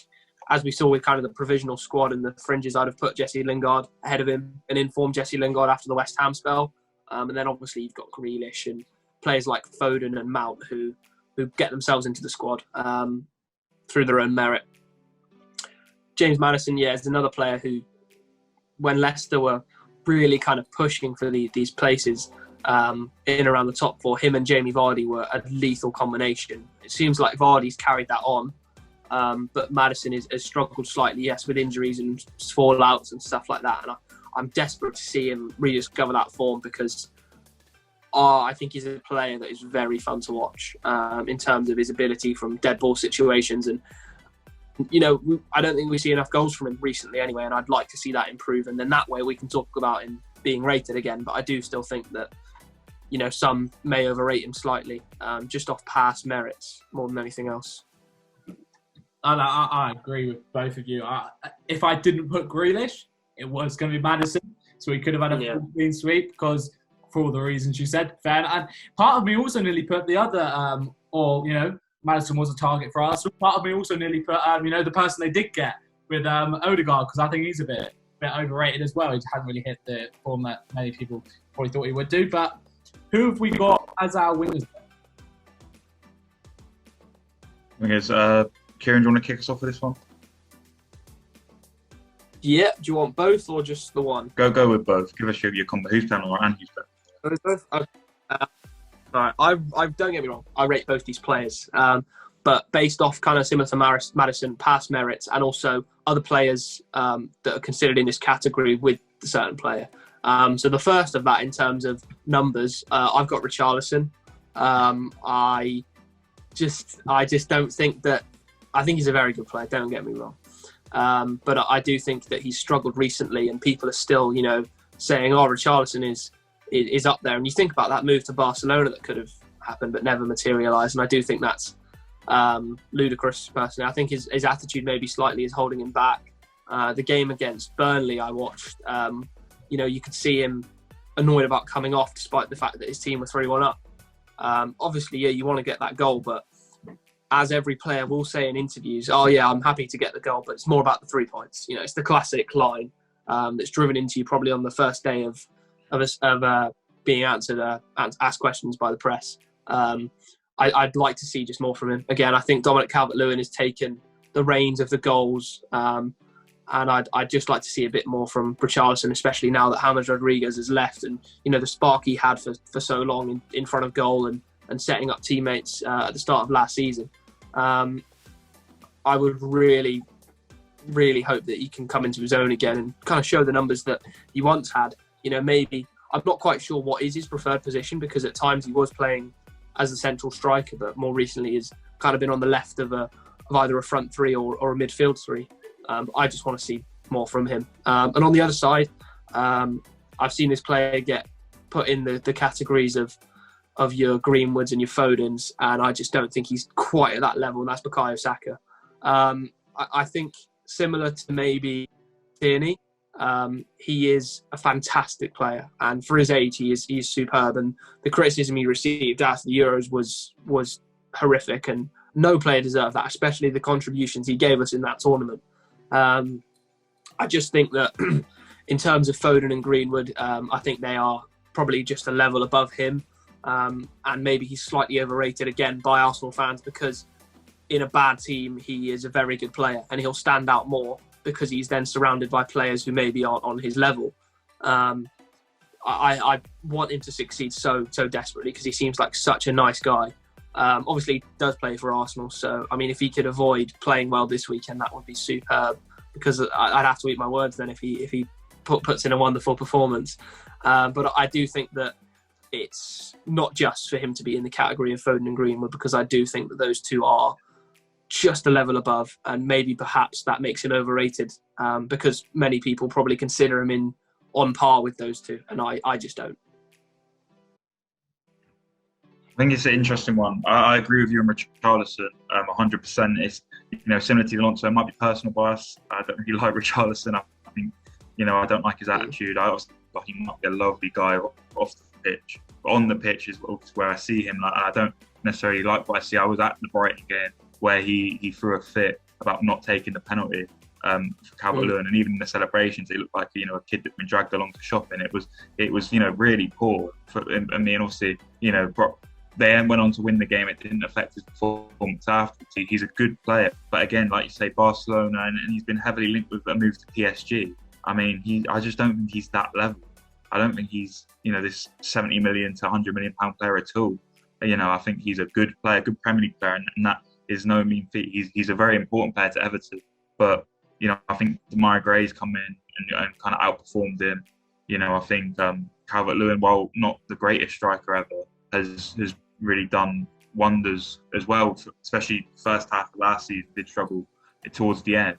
as we saw with kind of the provisional squad and the fringes, I'd have put Jesse Lingard ahead of him and informed Jesse Lingard after the West Ham spell. And then obviously you've got Grealish and players like Foden and Mount who get themselves into the squad through their own merit. James Madison, is another player who, when Leicester were really kind of pushing for these places in and around the top four, him and Jamie Vardy were a lethal combination. It seems like Vardy's carried that on, but Madison has struggled slightly, yes, with injuries and fallouts and stuff like that. And I'm desperate to see him rediscover that form, because I think he's a player that is very fun to watch in terms of his ability from dead ball situations. And I don't think we see enough goals from him recently anyway, and I'd like to see that improve. And then that way we can talk about him being rated again. But I do still think that, some may overrate him slightly, just off past merits more than anything else. I agree with both of you. If I didn't put Grealish, it was going to be Madison. So we could have had a full clean sweep, because for all the reasons you said, fair. And part of me also nearly put the other, Madison was a target for us. Part of me also nearly put, the person they did get with Odegaard, because I think he's a bit overrated as well. He just hadn't really hit the form that many people probably thought he would do. But who have we got as our winners? Kieran, do you want to kick us off with this one? Yeah. Do you want both or just the one? Go with both. Give us your combo. Who's playing all right and who's playing? Both? Okay. Right. I don't get me wrong, I rate both these players, but based off kind of similar to Madison, past merits, and also other players that are considered in this category with the certain player. So the first of that, in terms of numbers, I've got Richarlison. I just don't think that. I think he's a very good player. Don't get me wrong, but I do think that he's struggled recently, and people are still, saying, "Oh, Richarlison is up there." And you think about that move to Barcelona that could have happened but never materialised, and I do think that's ludicrous personally. I think his attitude maybe slightly is holding him back. The game against Burnley I watched, you could see him annoyed about coming off despite the fact that his team were 3-1 up. Obviously, you want to get that goal, but as every player will say in interviews, I'm happy to get the goal, but it's more about the 3 points. It's the classic line that's driven into you probably on the first day of being asked questions by the press. I'd like to see just more from him. Again, I think Dominic Calvert-Lewin has taken the reins of the goals, and I'd just like to see a bit more from Richarlison, especially now that James Rodriguez has left, and the spark he had for so long in front of goal and setting up teammates at the start of last season. I would really, really hope that he can come into his own again and kind of show the numbers that he once had. Maybe, I'm not quite sure what is his preferred position, because at times he was playing as a central striker, but more recently has kind of been on the left of either a front three or a midfield three. I just want to see more from him. And on the other side, I've seen this player get put in the categories of your Greenwoods and your Fodens, and I just don't think he's quite at that level, and that's Bukayo Saka. I think similar to maybe Tierney, he is a fantastic player, and for his age, he is superb. And the criticism he received after the Euros was horrific, and no player deserved that, especially the contributions he gave us in that tournament. I just think that in terms of Foden and Greenwood, I think they are probably just a level above him, and maybe he's slightly overrated again by Arsenal fans, because in a bad team he is a very good player, and he'll stand out more because he's then surrounded by players who maybe aren't on his level. I want him to succeed so desperately, because he seems like such a nice guy. Obviously, he does play for Arsenal, so I mean, if he could avoid playing well this weekend, that would be superb. Because I'd have to eat my words then if he puts in a wonderful performance. But I do think that it's not just for him to be in the category of Foden and Greenwood, because I do think that those two are just a level above, and maybe perhaps that makes him overrated because many people probably consider him on par with those two, and I just don't. I think it's an interesting one. I agree with you on Richarlison 100%. It's, similar to Alonso, it might be personal bias. I don't really like Richarlison. I think, I don't like his attitude. I also thought he might be a lovely guy off the pitch. But on the pitch is where I see him. I don't necessarily like what I see. I was at the Brighton game where he threw a fit about not taking the penalty for Calvert-Lewin, and even in the celebrations, it looked like a kid that's been dragged along to shopping. It was really poor. Obviously, they went on to win the game. It didn't affect his performance afterwards. He's a good player. But again, like you say, Barcelona, and he's been heavily linked with a move to PSG. I mean, I just don't think he's that level. I don't think he's, this 70 million to 100 million pound player at all. I think he's a good player, good Premier League player, and that is no mean feat. He's a very important player to Everton. But, I think Demarai Gray's come in and kind of outperformed him. I think Calvert-Lewin, while not the greatest striker ever, has really done wonders as well, especially the first half of last season, did struggle towards the end.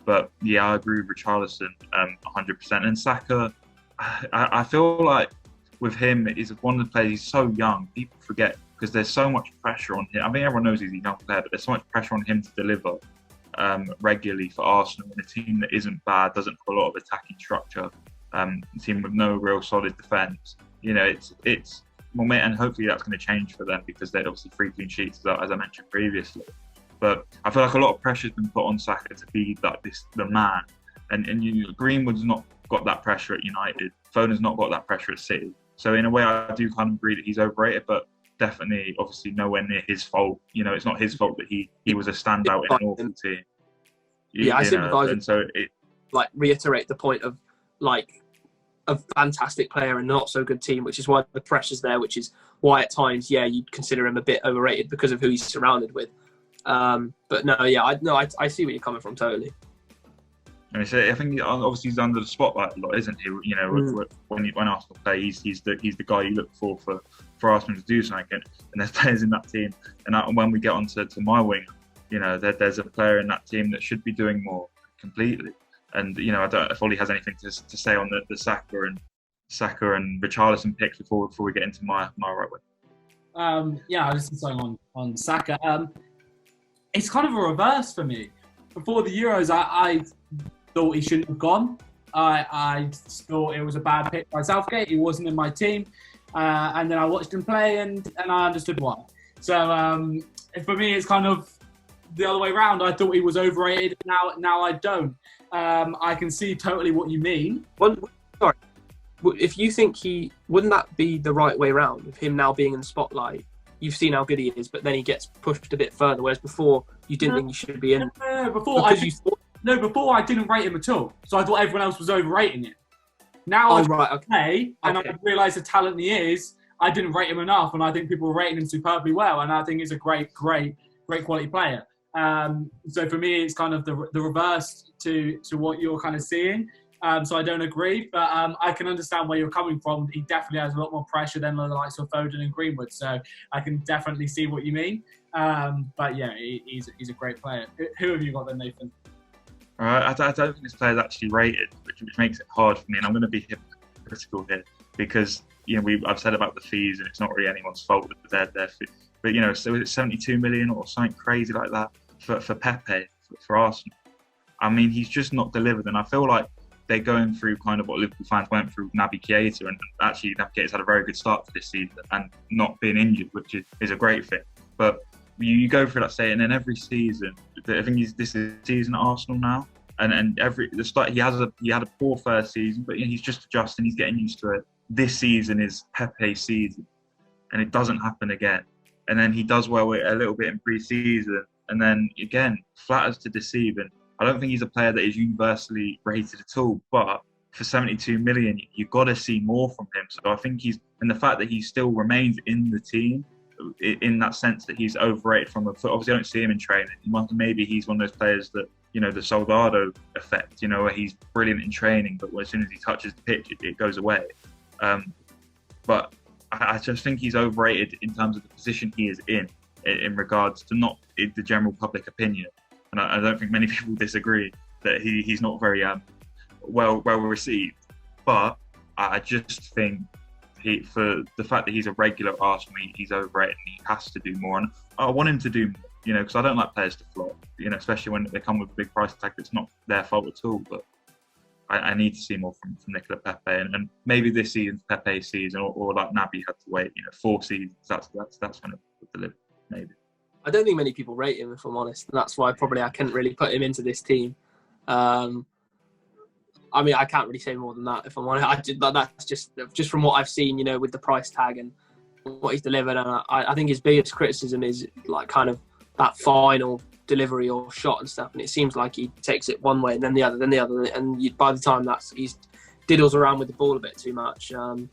But yeah, I agree with Richarlison 100%. And Saka, I feel like with him, he's one of the players, he's so young, people forget, because there's so much pressure on him. I mean, everyone knows he's a young player, but there's so much pressure on him to deliver regularly for Arsenal, in a team that isn't bad, doesn't have a lot of attacking structure, a team with no real solid defence. It's and hopefully that's going to change for them, because they're obviously 3 clean sheets, as I mentioned previously. But I feel like a lot of pressure has been put on Saka to be like the man. And Greenwood's not got that pressure at United. Foden's not got that pressure at City. So in a way, I do kind of agree that he's overrated, but definitely, obviously, nowhere near his fault. It's not his fault that he was a standout in an awful team. I sympathise. And so reiterate the point of a fantastic player and not so good team, which is why the pressure's there, which is why at times, you'd consider him a bit overrated because of who he's surrounded with. But no, I see where you're coming from totally. And I think obviously he's under the spotlight a lot, isn't he? When Arsenal play, he's the guy you look for Arsenal to do something. And there's players in that team. And when we get on to my wing, there's a player in that team that should be doing more completely. And I don't know if Ollie has anything to say on the Saka and Richarlison picks before we get into my right wing. I was just saying on Saka. It's kind of a reverse for me. Before the Euros, I thought he shouldn't have gone. I thought it was a bad pick by Southgate. He wasn't in my team. And then I watched him play and I understood why. So for me, it's kind of the other way around. I thought he was overrated. Now I don't. I can see totally what you mean. Well, sorry. If you think wouldn't that be the right way around? With him now being in the spotlight, you've seen how good he is, but then he gets pushed a bit further, whereas before you didn't think he should be in. Before I didn't rate him at all. So I thought everyone else was overrating him. Now I realise the talent he is, I didn't rate him enough, and I think people were rating him superbly well, and I think he's a great quality player. So for me, it's kind of the reverse to what you're kind of seeing. So I don't agree, but I can understand where you're coming from. He definitely has a lot more pressure than the likes of Foden and Greenwood, so I can definitely see what you mean. But yeah, he's a great player. Who have you got then, Nathan? I don't think this player is actually rated, which makes it hard for me, and I'm going to be hypocritical here because I've said about the fees, and it's not really anyone's fault that they're fees. But so is it 72 million or something crazy like that for Pepe for Arsenal? I mean, he's just not delivered, and I feel like they're going through kind of what Liverpool fans went through with Naby Keita, and actually Naby Keita's had a very good start to this season and not being injured, which is a great thing. But you go through that state, and then every season, I think this is season at Arsenal now, and the start he had a poor first season, but he's just adjusting, he's getting used to it. This season is Pepe's season, and it doesn't happen again. And then he does well a little bit in pre-season, and then again flatters to deceive. And I don't think he's a player that is universally rated at all, but for 72 million, you've got to see more from him. So I think and the fact that he still remains in the team in that sense that he's overrated from obviously I don't see him in training. Maybe he's one of those players that, the Soldado effect, where he's brilliant in training, but as soon as he touches the pitch, it goes away. But I just think he's overrated in terms of the position he is in regards to not the general public opinion. And I don't think many people disagree that he's not very well received. But I just think for the fact that he's a regular Arsenal, he's overrated and he has to do more. And I want him to do more, because I don't like players to flop, especially when they come with a big price tag that's not their fault at all. But I need to see more from Nicola Pepe, and maybe this season's Pepe's season, or like Naby had to wait, 4 seasons. That's when it would deliver, maybe. I don't think many people rate him, if I'm honest, and that's why probably I couldn't really put him into this team. I mean, I can't really say more than that, if I'm honest. That's just from what I've seen, with the price tag and what he's delivered. And I think his biggest criticism is like kind of that final delivery or shot and stuff. And it seems like he takes it one way and then the other, and by the time he's diddles around with the ball a bit too much. To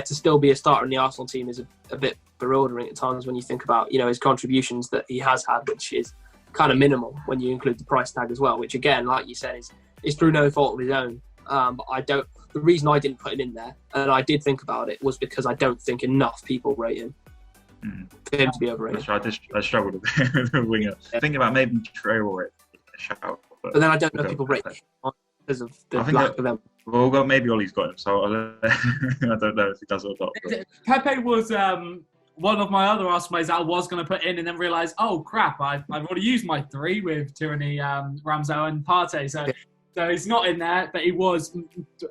still be a starter in the Arsenal team is a bit bewildering at times when you think about his contributions that he has had, which is kind of minimal when you include the price tag as well. Which again, like you said, is through no fault of his own. But the reason I didn't put him in there, and I did think about it, was because I don't think enough people rate him for him to be overrated. I struggled with the winger. Yeah. Thinking about maybe Traore a shout, but then I don't know if people rate him because of the lack of them. Well, maybe Ollie's got him, so I don't know if he does or not. But. Pepe was one of my other Arsenal players that I was going to put in, and then realised, oh crap, I've already used my 3 with Tierney, Ramsdale, and Partey. So he's not in there, but he was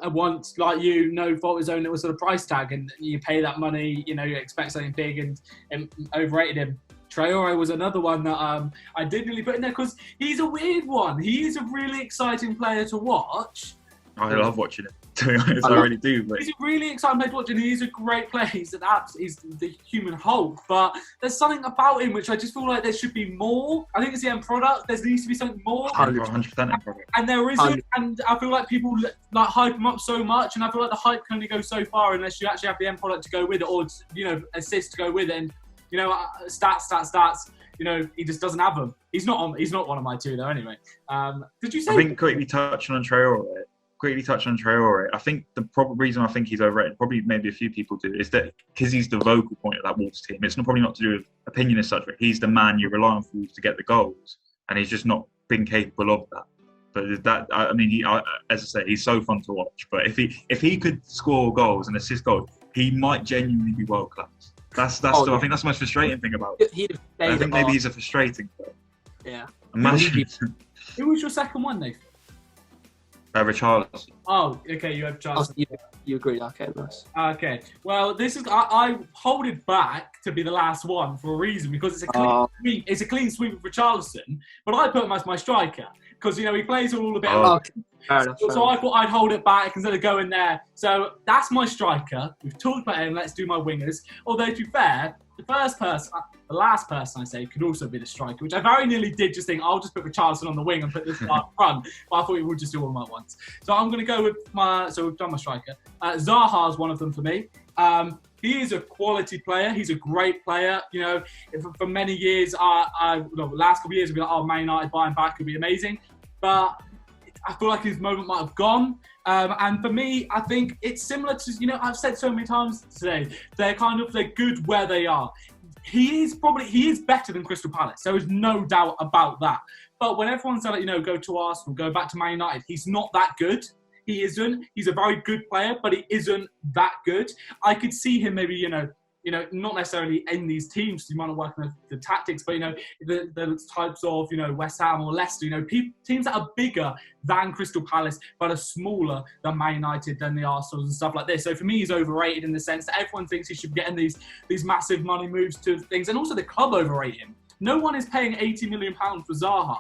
once, like no fault of his own. It was sort of price tag, and you pay that money, you expect something big, and overrated him. Traore was another one that I did really put in there because he's a weird one. He is a really exciting player to watch. I love watching it, to be honest. I really do. But... He's a really exciting player to watch, and he's a great player. He's the human Hulk, but there's something about him which I just feel like there should be more. I think it's the end product. There needs to be something more. 100% end product. And there isn't, and I feel like people like hype him up so much, and I feel like the hype can only go so far unless you actually have the end product to go with it, or assists to go with it, and stats. He just doesn't have them. He's not one of my 2 though. Anyway, did you say? I think quickly touching on Traore. I think the proper reason I think he's overrated, probably maybe a few people do, is that because he's the vocal point of that Wolves team. It's probably not to do with opinion as such, but he's the man you rely on for Wolves to get the goals, and he's just not been capable of that. But that, I mean, as I say, he's so fun to watch. But if he could score goals and assist goals, he might genuinely be world class. I think that's the most frustrating thing about it. I think maybe he's a frustrating player. Yeah. Imagine. Who was your second one, Nathan? Richarlison. Oh, okay, you have Richarlison. You agree? Okay, nice. Okay, well, this is I hold it back to be the last one for a reason, because it's a clean sweep. It's a clean sweep with Richarlison, but I put him as my striker because he plays all a bit. So I thought I'd hold it back instead of going there. So that's my striker. We've talked about him. Let's do my wingers. Although to be fair, the last person I say could also be the striker, which I very nearly did just think I'll just put Richarlison on the wing and put this guy up front, but I thought we would just do all of them at once. So I'm going to go with we've done my striker. Zaha is one of them for me. He is a quality player. He's a great player. For many years, the last couple of years, we've been like, Man United buying back could be amazing. But I feel like his moment might have gone. And for me, I think it's similar to, I've said so many times today, they're good where they are. He is better than Crystal Palace. There is no doubt about that. But when everyone said, go to Arsenal, go back to Man United, he's not that good. He isn't. He's a very good player, but he isn't that good. I could see him maybe, not necessarily in these teams. You might not work on the tactics, but the types of West Ham or Leicester. Teams that are bigger than Crystal Palace, but are smaller than Man United, than the Arsenal and stuff like this. So for me, he's overrated in the sense that everyone thinks he should be getting these massive money moves to things, and also the club overrate him. No one is paying £80 million for Zaha.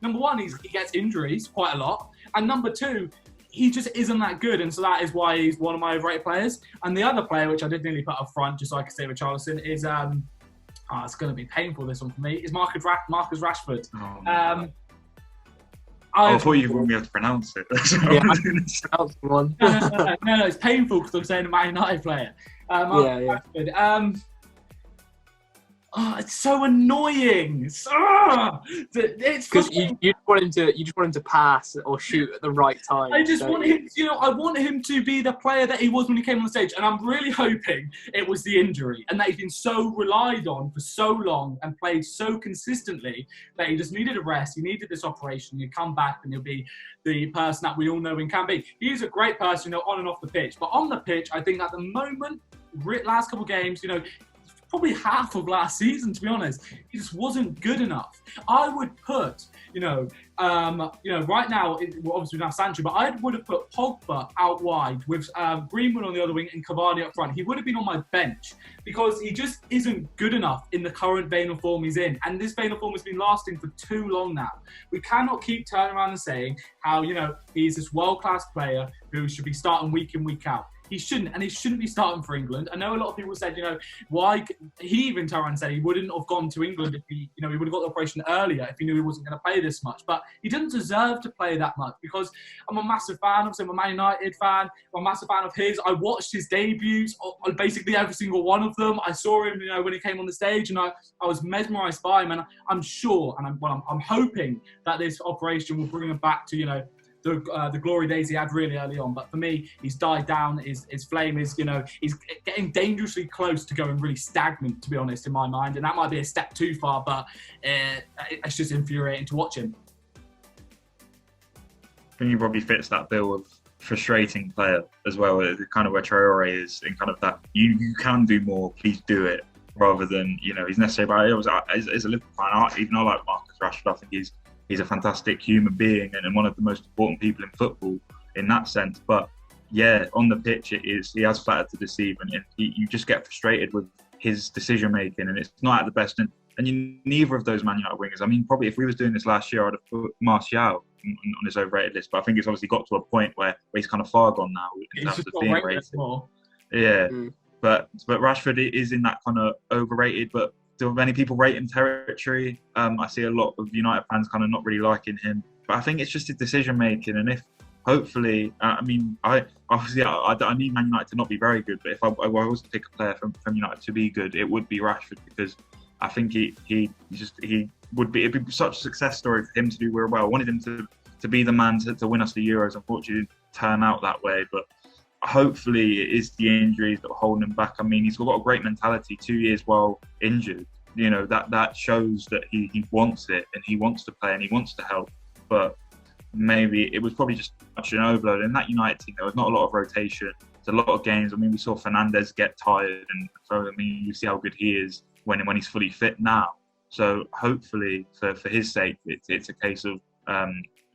Number one, he gets injuries quite a lot, and number two, he just isn't that good, and so that is why he's one of my overrated players. And the other player, which I did nearly put up front, just so I could say Richarlison, is it's going to be painful, this one for me, is Marcus Rashford. I thought you wanted me to pronounce it. No, it's painful because I'm saying a Man United player. Rashford. Oh, it's so annoying. It's because you just want him to pass or shoot at the right time. I just want him, I want him to be the player that he was when he came on the stage, and I'm really hoping it was the injury and that he's been so relied on for so long and played so consistently that he just needed a rest. He needed this operation. He'll come back and he'll be the person that we all know him can be. He's a great person, on and off the pitch, but on the pitch, I think at the moment, last couple of games, probably half of last season, to be honest, he just wasn't good enough. I would put, right now, obviously we don't have Sancho, but I would have put Pogba out wide with Greenwood on the other wing and Cavani up front. He would have been on my bench because he just isn't good enough in the current vein of form he's in. And this vein of form has been lasting for too long now. We cannot keep turning around and saying how, he's this world-class player who should be starting week in, week out. He shouldn't, and he shouldn't be starting for England. I know a lot of people said, why he even turned around and said he wouldn't have gone to England if he would have got the operation earlier if he knew he wasn't going to play this much. But he didn't deserve to play that much because I'm a massive fan of him. I'm a Man United fan. I'm a massive fan of his. I watched his debuts on basically every single one of them. I saw him, when he came on the stage, and I was mesmerised by him. And I'm sure, and I'm hoping that this operation will bring him back to, the glory days he had really early on. But for me, he's died down. His flame is, he's getting dangerously close to going really stagnant, to be honest, in my mind. And that might be a step too far, but it's just infuriating to watch him. I think he probably fits that bill of frustrating player as well, kind of where Traore is in kind of that, you can do more, please do it, rather than, he's necessarily, as a Liverpool fan, even though I like Marcus Rashford, I think he's a fantastic human being and one of the most important people in football in that sense. But yeah, on the pitch, he has flattered to deceive, and you just get frustrated with his decision making, and it's not at the best. And neither of those Man United wingers. I mean, probably if we was doing this last year, I'd have put Martial on his overrated list. But I think it's obviously got to a point where he's kind of far gone now in terms of being rated. Yeah, but Rashford is in that kind of overrated, but do many people rate him territory? I see a lot of United fans kind of not really liking him, but I think it's just his decision making. And if hopefully, I need Man United to not be very good, but if I was to pick a player from United to be good, it would be Rashford, because I think he would be. It'd be such a success story for him to do real well. I wanted him to be the man to win us the Euros. Unfortunately, it didn't turn out that way, but hopefully it is the injuries that are holding him back. I mean, he's got a great mentality. 2 years while injured, that shows that he wants it and he wants to play and he wants to help. But maybe it was probably just such an overload. In that United team, there was not a lot of rotation. There's a lot of games. I mean, we saw Fernandes get tired, and so you see how good he is when he's fully fit now. So hopefully, for his sake, it's a case of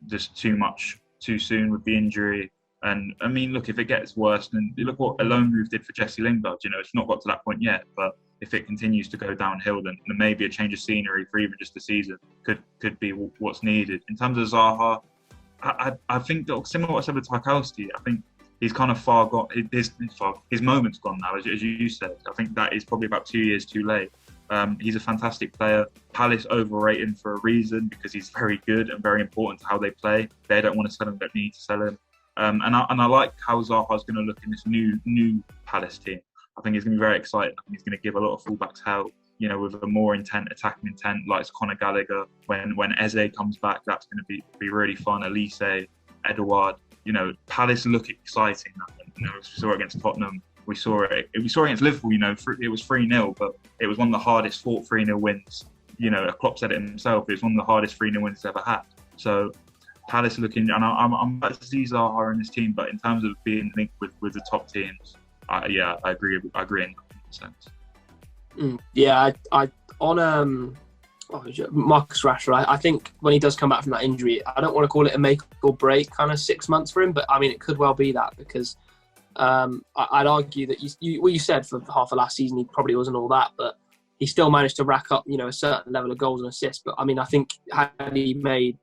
just too much too soon with the injury. And I mean, look, if it gets worse, then look what a loan move did for Jesse Lingard. It's not got to that point yet, but if it continues to go downhill, then maybe a change of scenery for even just a season could be what's needed. In terms of Zaha, I think that similar to what I said with Tarkowski, I think he's kind of far gone. His moment's gone now, as you said. I think that is probably about 2 years too late. He's a fantastic player. Palace overrate him for a reason, because he's very good and very important to how they play. They don't want to sell him, don't need to sell him. And I like how Zaha's going to look in this new Palace team. I think he's going to be very exciting. I think he's going to give a lot of fullbacks help, with a more attacking intent, like Conor Gallagher. When Eze comes back, that's going to be really fun. Elise, Edouard, Palace look exciting. We saw it against Tottenham. We saw it against Liverpool. It was 3-0, but it was one of the hardest fought 3-0 wins. Klopp said it himself. It was one of the hardest 3-0 wins he's ever had. So Palace looking, and I'm about to see Zaha in this team, but in terms of being linked with the top teams, I agree in that sense. Yeah, on Marcus Rashford, I think when he does come back from that injury, I don't want to call it a make or break kind of 6 months for him, but I mean, it could well be that, because I'd argue that what you said for half of last season, he probably wasn't all that, but he still managed to rack up, a certain level of goals and assists. But I mean, I think had he made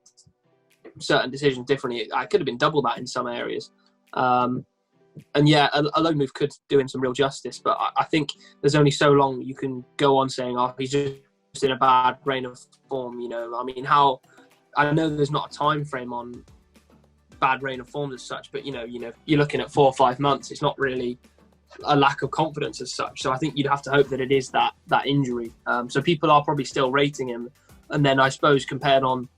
certain decisions differently, I could have been double that in some areas. And yeah, a loan move could do him some real justice, but I think there's only so long you can go on saying, oh, he's just in a bad reign of form. I mean, I know there's not a time frame on bad reign of form as such, but you're looking at 4 or 5 months. It's not really a lack of confidence as such. So I think you'd have to hope that it is that injury. So people are probably still rating him. And then I suppose compared on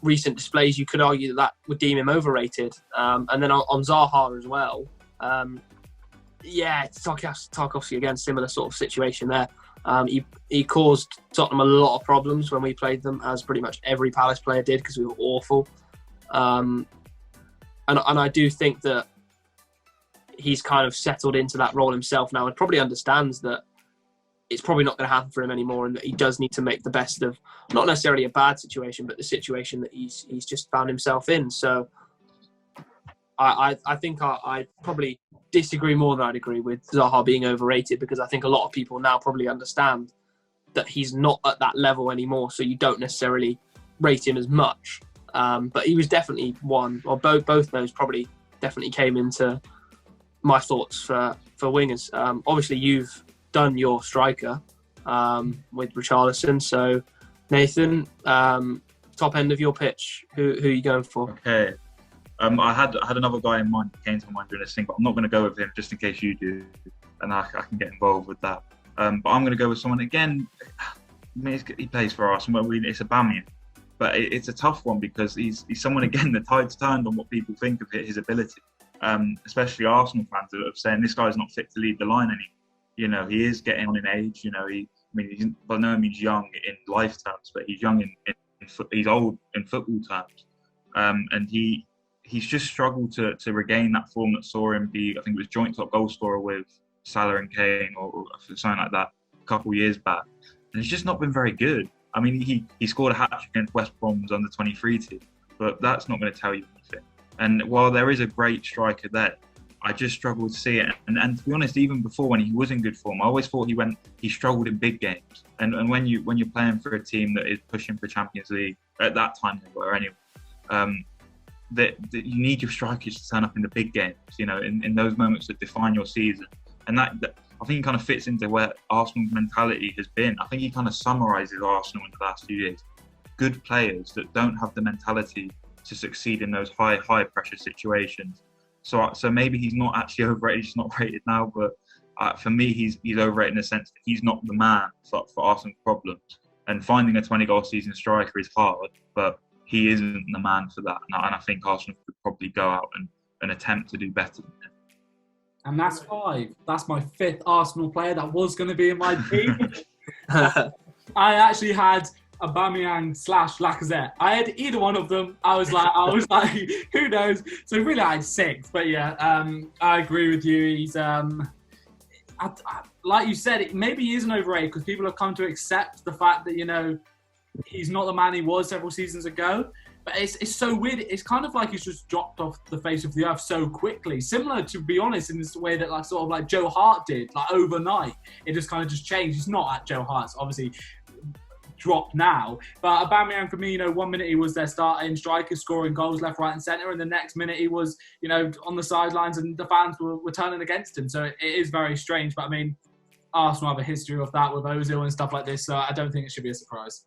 recent displays, you could argue that would deem him overrated. And then on Zaha as well. Tarkowski again, similar sort of situation there. He caused Tottenham a lot of problems when we played them, as pretty much every Palace player did, because we were awful. And I do think that he's kind of settled into that role himself now and probably understands that it's probably not going to happen for him anymore, and that he does need to make the best of not necessarily a bad situation, but the situation that he's just found himself in. So I think I probably disagree more than I'd agree with Zaha being overrated, because I think a lot of people now probably understand that he's not at that level anymore, so you don't necessarily rate him as much. But he was definitely one, or both those probably definitely came into my thoughts for wingers. Obviously, you've done your striker with Richarlison. So, Nathan, top end of your pitch, who are you going for? Okay. I had another guy in mind that came to mind during this thing, but I'm not going to go with him just in case you do, and I can get involved with that. But I'm going to go with someone again. He plays for Arsenal. It's Aubameyang, but it's a tough one because he's someone again. The tide's turned on what people think of his ability, especially Arsenal fans of saying this guy's not fit to lead the line anymore. You know, he is getting on in age. You know, he's by no means young in life terms, but he's young he's old in football terms, and he's just struggled to regain that form that saw him be, I think it was joint top goal scorer with Salah and Kane or something like that a couple of years back, and he's just not been very good. I mean, he scored a hat-trick against West Brom's under 23 team, but that's not going to tell you anything. And while there is a great striker there, I just struggle to see it. And to be honest, even before when he was in good form, I always thought he struggled in big games. And when you're playing for a team that is pushing for Champions League, at that time they were anyway, that you need your strikers to turn up in the big games, you know, in those moments that define your season. And that I think kind of fits into where Arsenal's mentality has been. I think he kind of summarises Arsenal in the last few years. Good players that don't have the mentality to succeed in those high pressure situations. So maybe he's not actually overrated, he's not rated now, but for me, he's overrated in the sense that he's not the man for Arsenal's problems. And finding a 20-goal season striker is hard, but he isn't the man for that. And I think Arsenal could probably go out and attempt to do better than him. And that's 5. That's my 5th Arsenal player that was going to be in my team. I actually had Aubameyang / Lacazette. I had either one of them. I was like, who knows? So really, I had 6. But yeah, I agree with you. He's like you said, maybe he isn't overrated because people have come to accept the fact that, you know, he's not the man he was several seasons ago. But it's so weird. It's kind of like he's just dropped off the face of the earth so quickly. Similar, to be honest, in this way that sort of like Joe Hart did, like overnight. It just kind of just changed. He's not at Joe Hart's, obviously, dropped now. But Aubameyang, for me, you know, 1 minute he was their starting striker, scoring goals left, right and centre, and the next minute he was, you know, on the sidelines and the fans were turning against him. So it is very strange. But I mean, Arsenal have a history of that with Ozil and stuff like this, so I don't think it should be a surprise.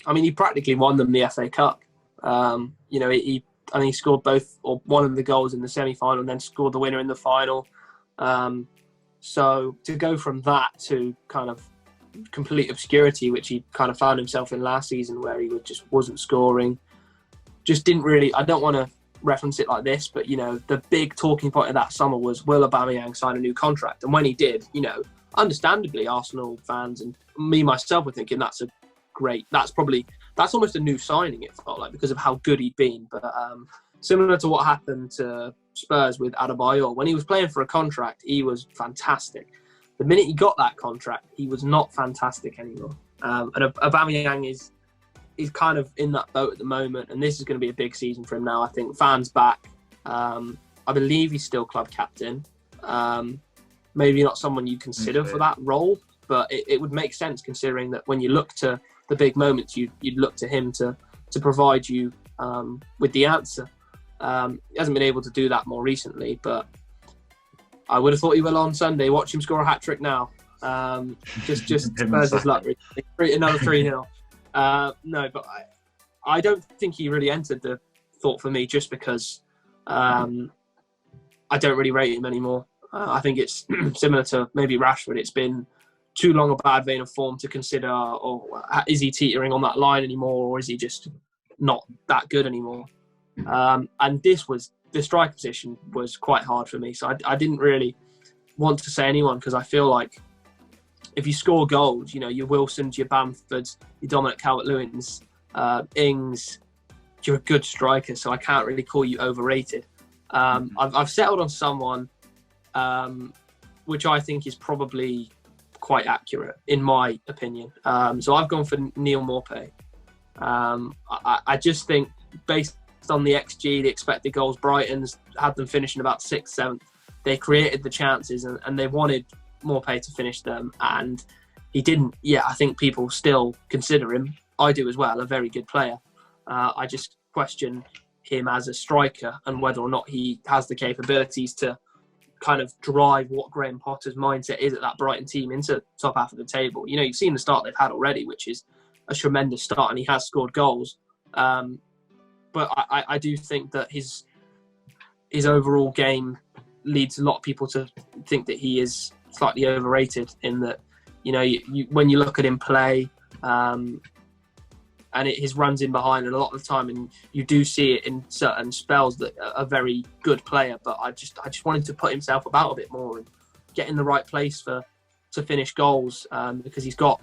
I mean, he practically won them the FA Cup. You know, I think he scored both or one of the goals in the semi-final and then scored the winner in the final. So to go from that to kind of complete obscurity, which he kind of found himself in last season, where he just wasn't scoring, just didn't really. I don't want to reference it like this, but you know, the big talking point of that summer was, will Aubameyang sign a new contract? And when he did, you know, understandably, Arsenal fans and me myself were thinking that's almost a new signing, it felt like, because of how good he'd been. But similar to what happened to Spurs with Adebayor, when he was playing for a contract, he was fantastic. The minute he got that contract, he was not fantastic anymore. And Aubameyang is kind of in that boat at the moment, and this is going to be a big season for him now. I think fans back. I believe he's still club captain. Maybe not someone you consider for that role, but it would make sense considering that when you look to the big moments, you'd look to him to provide you with the answer. He hasn't been able to do that more recently, but I would have thought he will on Sunday. Watch him score a hat-trick now. Just Spurs his luck. Another 3-0. No, but I don't think he really entered the thought for me, just because I don't really rate him anymore. I think it's similar to maybe Rashford. It's been too long a bad vein of form to consider, or is he teetering on that line anymore, or is he just not that good anymore? And the striker position was quite hard for me. So I didn't really want to say anyone, because I feel like if you score goals, you know, your Wilsons, your Bamfords, your Dominic Calvert-Lewins, Ings, you're a good striker. So I can't really call you overrated. I've settled on someone which I think is probably quite accurate, in my opinion. So I've gone for Neil Maupay. I just think, based on the XG, the expected goals, Brighton's had them finishing about 6th, 7th. They created the chances, and they wanted Maupay to finish them, and he didn't. Yeah, I think people still consider him, I do as well, a very good player. I just question him as a striker and whether or not he has the capabilities to kind of drive what Graham Potter's mindset is at that Brighton team into top half of the table. You know, you've seen the start they've had already, which is a tremendous start, and he has scored goals. But I do think that his overall game leads a lot of people to think that he is slightly overrated, in that, you know, when you look at him play, and his runs in behind, and a lot of the time, and you do see it in certain spells, that a very good player. But I just wanted to put himself about a bit more and get in the right place to finish goals, because he's got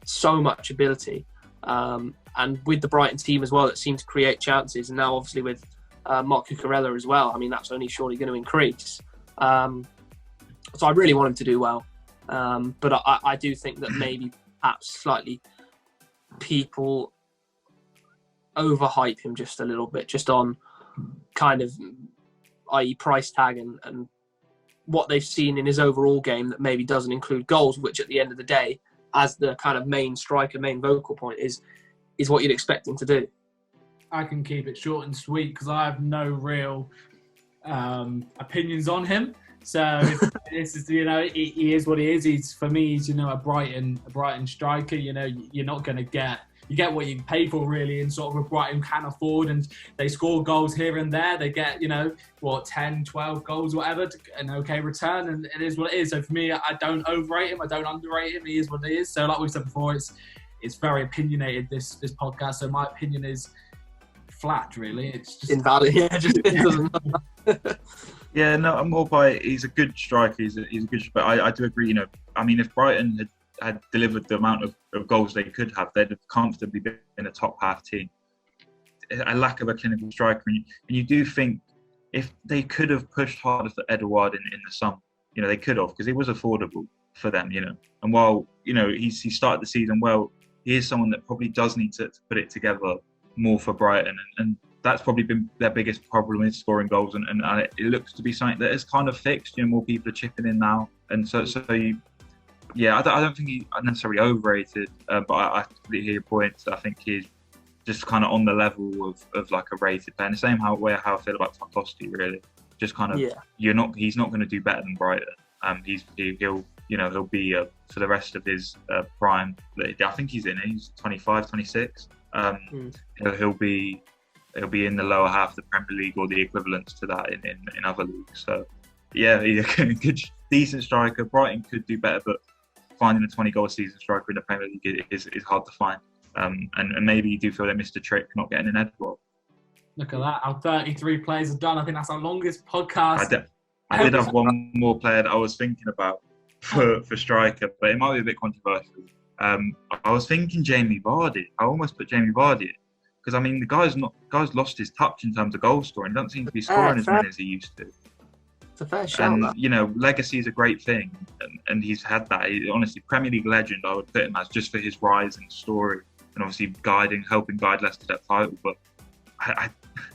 so much ability. And with the Brighton team as well, that seemed to create chances, and now obviously with Marc Cucurella as well, I mean, that's only surely going to increase. So I really want him to do well. But I do think that maybe perhaps slightly people overhype him just a little bit, just on kind of, i.e. price tag and what they've seen in his overall game that maybe doesn't include goals, which at the end of the day, as the kind of main striker, main vocal point, is what you'd expect him to do. I can keep it short and sweet, because I have no real opinions on him. So this is, you know, he is what he is. He's, for me, he's, you know, a Brighton striker. You know, you're not going to get what you pay for, really, and sort of what Brighton can afford. And they score goals here and there. They get, you know, 10, 12 goals, whatever, an okay return, and it is what it is. So for me, I don't overrate him. I don't underrate him. He is what he is. So like we said before, it's very opinionated, this podcast. So my opinion is flat, really. It's just invalid. Yeah, it doesn't matter. Yeah, no, Maupay, he's a good striker. He's a good, but I do agree. You know, I mean, if Brighton had delivered the amount of goals they could have, they'd have comfortably been in a top half team. A lack of a clinical striker, and you do think if they could have pushed harder for Edouard in the summer, you know, they could have, because it was affordable for them, you know. And while, you know, he started the season well, he is someone that probably does need to put it together more for Brighton, and that's probably been their biggest problem, is scoring goals, and it looks to be something that is kind of fixed. You know, more people are chipping in now, and so yeah, I don't think he's necessarily overrated, but I completely hear your points. I think he's just kind of on the level of like a rated player. And the same how I feel about Tarkowski, really. Just kind of, he's not going to do better than Brighton. He'll be for the rest of his prime. I think he's 25, 26. He'll be in the lower half of the Premier League, or the equivalents to that in other leagues. So yeah, he's a good, decent striker. Brighton could do better, but finding a 20-goal season striker in the Premier League is hard to find. And maybe you do feel they missed a trick not getting an Edouard. Look at that. Our 33 players are done. I think that's our longest podcast. I did have one more player that I was thinking about for striker, but it might be a bit controversial. I was thinking Jamie Vardy. I almost put Jamie Vardy in, because I mean the guy's lost his touch in terms of goal scoring. He doesn't seem to be scoring as many as he used to. It's a fair shout. And you know, legacy is a great thing, and he's had that. Honestly, Premier League legend, I would put him as, just for his rise and story, and obviously helping guide Leicester to that title. But I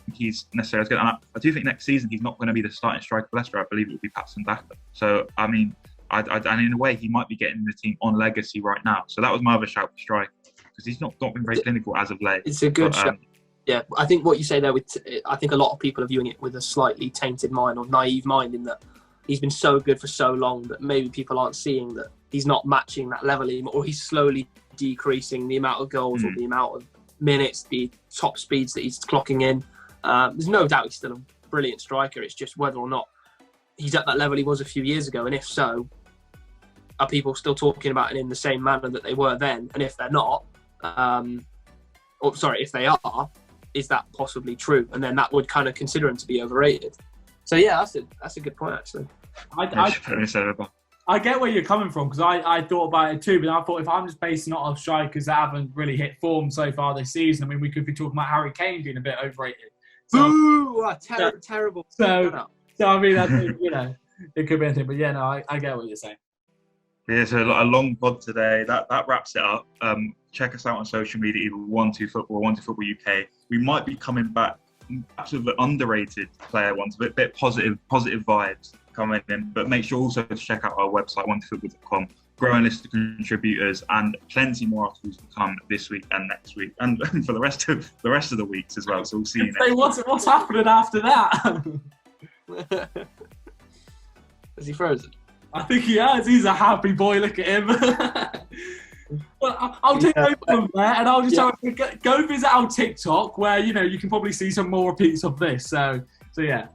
think he's necessarily good. And I do think next season he's not going to be the starting striker for Leicester. I believe it will be Patson Daka. So I mean, and in a way, he might be getting the team on legacy right now. So that was my other shout for striker, because he's not been very clinical as of late. It's a good shout. Yeah, I think what you say there, I think a lot of people are viewing it with a slightly tainted mind, or naive mind, in that he's been so good for so long that maybe people aren't seeing that he's not matching that level anymore, or he's slowly decreasing the amount of goals or the amount of minutes, the top speeds that he's clocking in. There's no doubt he's still a brilliant striker. It's just whether or not he's at that level he was a few years ago? And if so, are people still talking about it in the same manner that they were then? And if they're not, if they are, is that possibly true? And then that would kind of consider him to be overrated. So yeah, that's a good point actually. I get where you're coming from, because I thought about it too, but I thought if I'm just basing it off strikers that haven't really hit form so far this season, I mean, we could be talking about Harry Kane being a bit overrated. So, Boo! Terrible. So I mean, that's, it could be anything, but yeah, no, I get what you're saying. Yeah, so a long pod today. That wraps it up. Check us out on social media, either 12football or 12football UK. We might be coming back, perhaps with an underrated player ones, a bit positive vibes coming in. But make sure also to check out our website, 12football.com. Growing list of contributors and plenty more articles to come this week and next week, and for the rest of the weeks as well. So we'll see you next week. What's happening after that? Is he frozen? I think he has. He's a happy boy. Look at him. Well, I'll take over from there, and I'll just go visit our TikTok, where you can probably see some more repeats of this. So yeah.